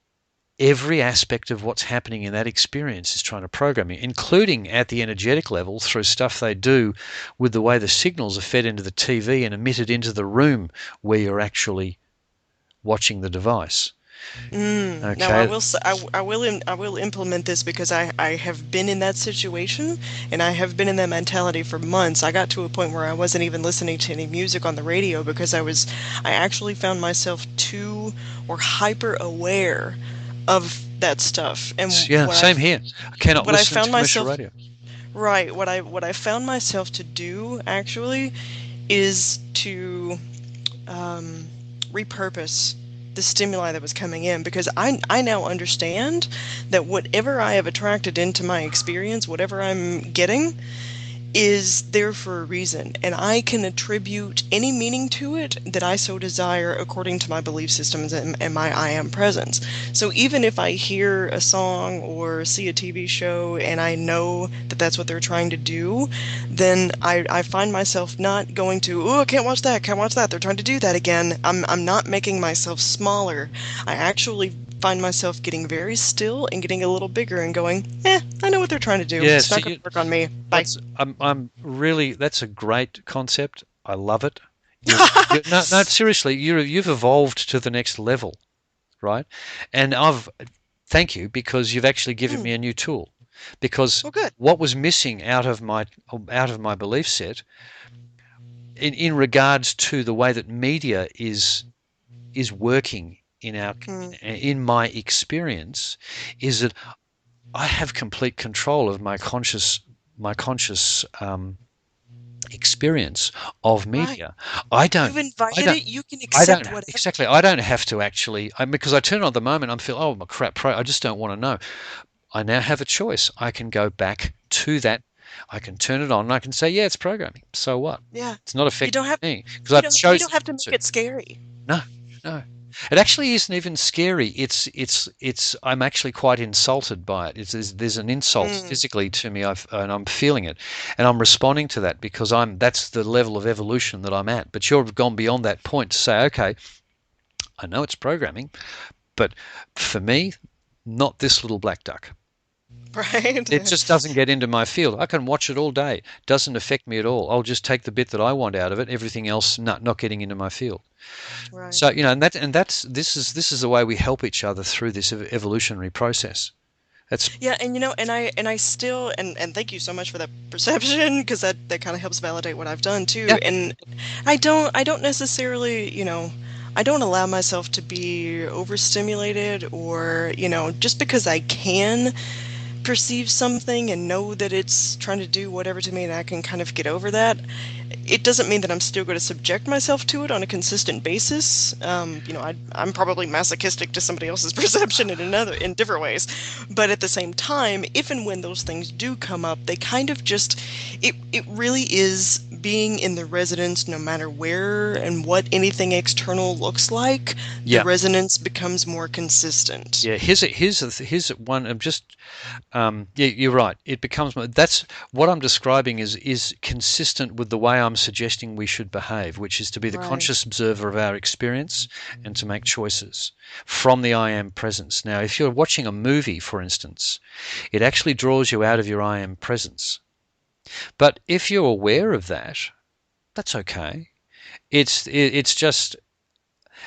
Every aspect of what's happening in that experience is trying to program you, including at the energetic level through stuff they do with the way the signals are fed into the TV and emitted into the room where you're actually watching the device. Now I will say, I will implement this because I have been in that situation and I have been in that mentality for months. I got to a point where I wasn't even listening to any music on the radio because I actually found myself too or hyper aware of that stuff. And Yeah, same here. I cannot what I listen to found commercial myself radio. right, what I found myself to do actually is to repurpose the stimuli that was coming in, because I now understand that whatever I have attracted into my experience, whatever I'm getting, is there for a reason, and I can attribute any meaning to it that I so desire according to my belief systems and my I am presence. So even if I hear a song or see a TV show and I know that that's what they're trying to do, then I find myself not going to, oh, I can't watch that, they're trying to do that again. I'm not making myself smaller. I actually find myself getting very still and getting a little bigger and going, I know what they're trying to do. Yeah, It's so not going to work on me. Bye. I'm really, that's a great concept. I love it. No, seriously, you've evolved to the next level, right? And thank you, because you've actually given me a new tool. Because Oh, good. what was missing out of my belief set in regards to the way that media is working in my experience is that I have complete control of my conscious experience of Right. media. I don't. You've invited it. You can I don't accept whatever. exactly. I don't have to actually. Because I turn it on at the moment. I'm feel. Oh my crap! I just don't want to know. I now have a choice. I can go back to that. I can turn it on and I can say, yeah, it's programming. So what? Yeah. It's not You affecting don't have me because you I've don't chosen have to to. make it scary. No, no. It actually isn't even scary. I'm actually quite insulted by it. There's an insult Mm. physically to me, and I'm feeling it, and I'm responding to that because that's the level of evolution that I'm at. But you've gone beyond that point to say, okay, I know it's programming, but for me, not this little black duck. Right. It just doesn't get into my field. I can watch it all day. Doesn't affect me at all. I'll just take the bit that I want out of it. Everything else, not getting into my field. Right. So this is the way we help each other through this evolutionary process. That's Yeah, and I still and thank you so much for that perception, because that kind of helps validate what I've done too. yeah, And I don't necessarily, I don't allow myself to be overstimulated, or, just because I can perceive something and know that it's trying to do whatever to me and I can kind of get over that, it doesn't mean that I'm still going to subject myself to it on a consistent basis. I'm probably masochistic to somebody else's perception in different ways, but at the same time, if and when those things do come up, they kind of just, it really is being in the resonance, no matter where and what anything external looks like. The yeah, resonance becomes more consistent. yeah. Here's one. I'm just yeah, you're right. It becomes that's what I'm describing is consistent with the way I'm suggesting we should behave, which is to be the Right. conscious observer of our experience and to make choices from the I am presence. Now, if you're watching a movie, for instance, it actually draws you out of your I am presence. But if you're aware of that, that's okay. It's just,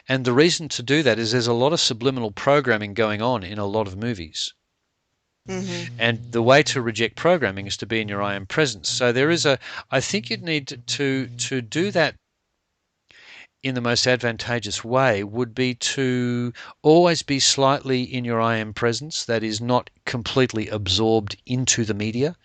and the reason to do that is there's a lot of subliminal programming going on in a lot of movies. Mm-hmm. And the way to reject programming is to be in your I am presence. So I think you'd need to do that in the most advantageous way would be to always be slightly in your I am presence, that is not completely absorbed into the media,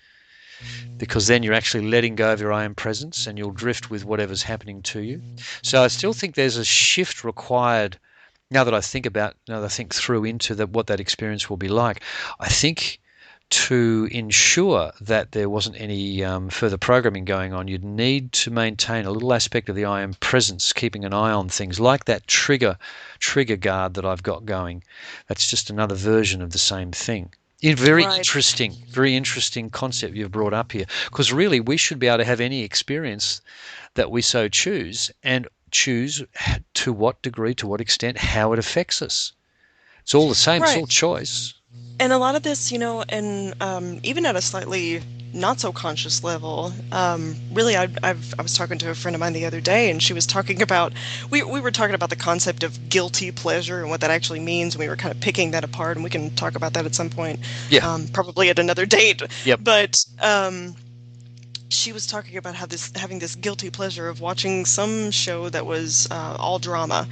because then you're actually letting go of your I am presence and you'll drift with whatever's happening to you. So I still think there's a shift required now that I think through into what that experience will be like. I think to ensure that there wasn't any further programming going on, you'd need to maintain a little aspect of the I am presence, keeping an eye on things like that trigger guard that I've got going. That's just another version of the same thing. Right. Very interesting concept you've brought up here, because really we should be able to have any experience that we so choose, and choose to what degree, to what extent, how it affects us. It's all the same. It's all Right. choice. And a lot of this, and even at a slightly not so conscious level, really, I was talking to a friend of mine the other day, and she was talking about, we were talking about the concept of guilty pleasure and what that actually means, and we were kind of picking that apart, and we can talk about that at some point, Yeah. probably at another date. Yep. But she was talking about having this guilty pleasure of watching some show that was all drama,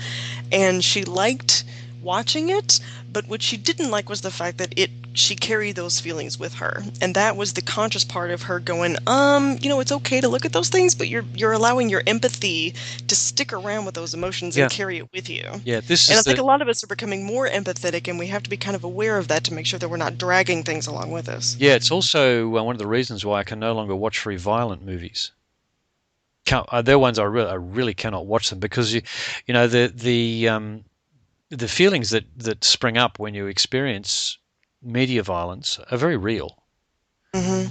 and she liked watching it, but what she didn't like was the fact that she carried those feelings with her. And that was the conscious part of her going, it's okay to look at those things, but you're allowing your empathy to stick around with those emotions and Yeah. carry it with you. Yeah, this And is I think a lot of us are becoming more empathetic, and we have to be kind of aware of that to make sure that we're not dragging things along with us. Yeah, it's also one of the reasons why I can no longer watch very violent movies. They're ones I really cannot watch them, because the feelings that spring up when you experience media violence are very real. Yeah.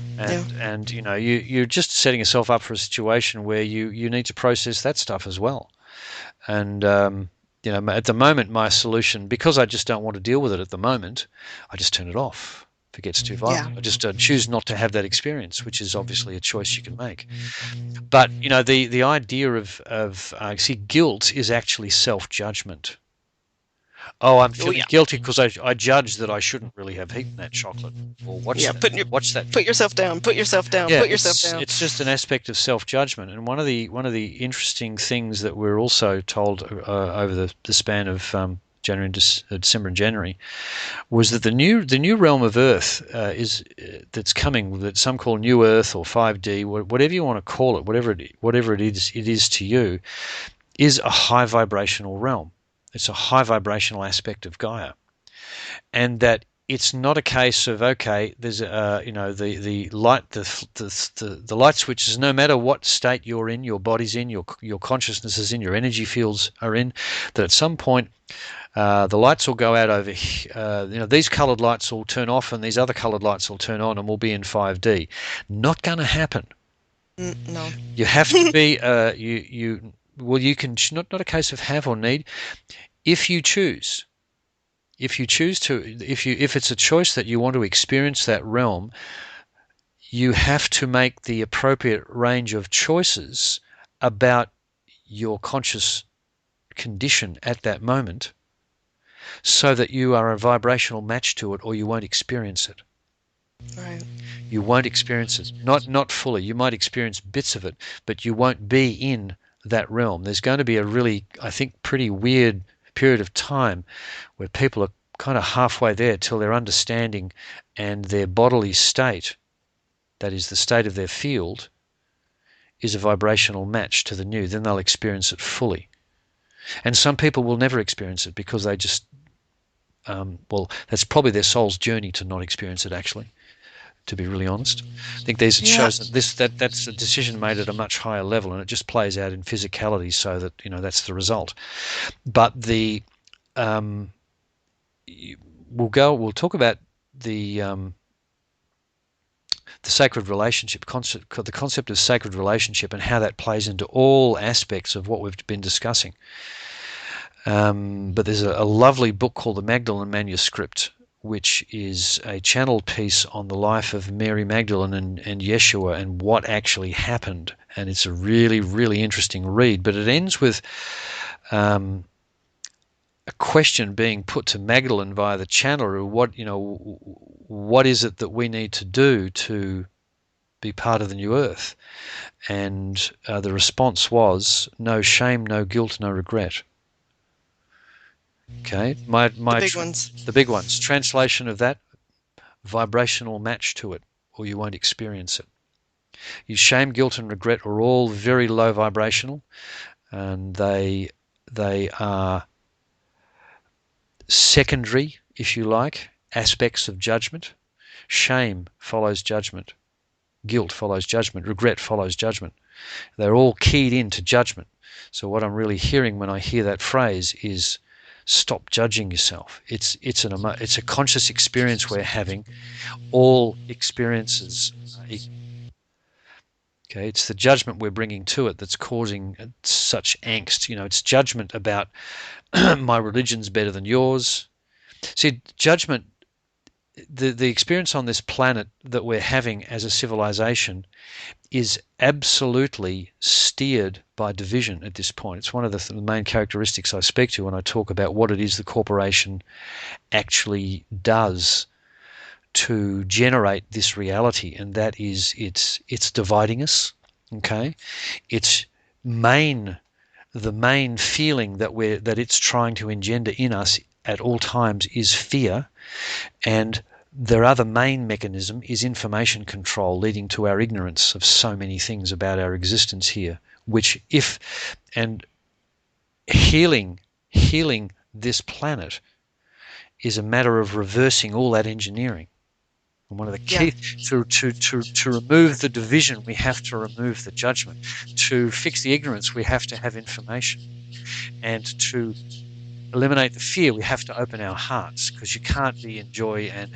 And you're just setting yourself up for a situation where you need to process that stuff as well. And at the moment, my solution, because I just don't want to deal with it at the moment, I just turn it off. If it gets too violent, Yeah. I just choose not to have that experience, which is obviously a choice you can make. But the idea of see, guilt is actually self-judgment. Oh, I'm Oh feeling yeah. guilty because I judge that I shouldn't really have eaten that chocolate or Yeah. watch that. Put yourself down. Put yourself down. Yeah, Put yourself down. it's just an aspect of self-judgment, and one of the interesting things that we're also told over the span of January and December and January was that the new realm of Earth that's coming, that some call New Earth or 5D, whatever you want to call it, whatever it is to you, is a high vibrational realm. It's a high vibrational aspect of Gaia, and that it's not a case of, okay, there's the light, the light switches, no matter what state you're in, your body's in, your consciousness is in, your energy fields are in, that at some point the lights will go out over these colored lights will turn off and these other colored lights will turn on, and we'll be in 5D. Not going to happen. No. You have to be you can, not a case of have or need. If you choose to, if it's a choice that you want to experience that realm, you have to make the appropriate range of choices about your conscious condition at that moment, so that you are a vibrational match to it, or you won't experience it. Right. You won't experience it, not fully. You might experience bits of it, but you won't be in that realm. There's going to be a really, I think, pretty weird period of time where people are kind of halfway there till their understanding and their bodily state, that is the state of their field, is a vibrational match to the new. Then they'll experience it fully. And some people will never experience it because they just, that's probably their soul's journey to not experience it, actually, to be really honest. I think it shows that's a decision made at a much higher level, and it just plays out in physicality, so that that's the result. But we'll talk about the sacred relationship concept, the concept of sacred relationship, and how that plays into all aspects of what we've been discussing. But there's a lovely book called the Magdalene Manuscript, which is a channeled piece on the life of Mary Magdalene and Yeshua and what actually happened. And it's a really, really interesting read. But it ends with a question being put to Magdalene via the channeler: what is it that we need to do to be part of the new earth? And the response was, no shame, no guilt, no regret. Okay, the big ones. Translation of that: vibrational match to it, or you won't experience it. Your shame, guilt, and regret are all very low vibrational, and they are secondary, if you like, aspects of judgment. Shame follows judgment. Guilt follows judgment. Regret follows judgment. They're all keyed into judgment. So what I'm really hearing when I hear that phrase is, stop judging yourself. It's a conscious experience we're having. All experiences. Okay, it's the judgment we're bringing to it that's causing such angst. It's judgment about my religion's better than yours. See, judgment, the experience on this planet that we're having as a civilization is absolutely steered by division at this point. It's one of the main characteristics I speak to when I talk about what it is the corporation actually does to generate this reality, and that is it's dividing us. Okay, the main feeling that it's trying to engender in us at all times is fear, and their other main mechanism is information control, leading to our ignorance of so many things about our existence here, and healing this planet is a matter of reversing all that engineering. And one of the key to remove the division, we have to remove the judgment. To fix the ignorance, we have to have information. And to eliminate the fear, we have to open our hearts, because you can't be in joy and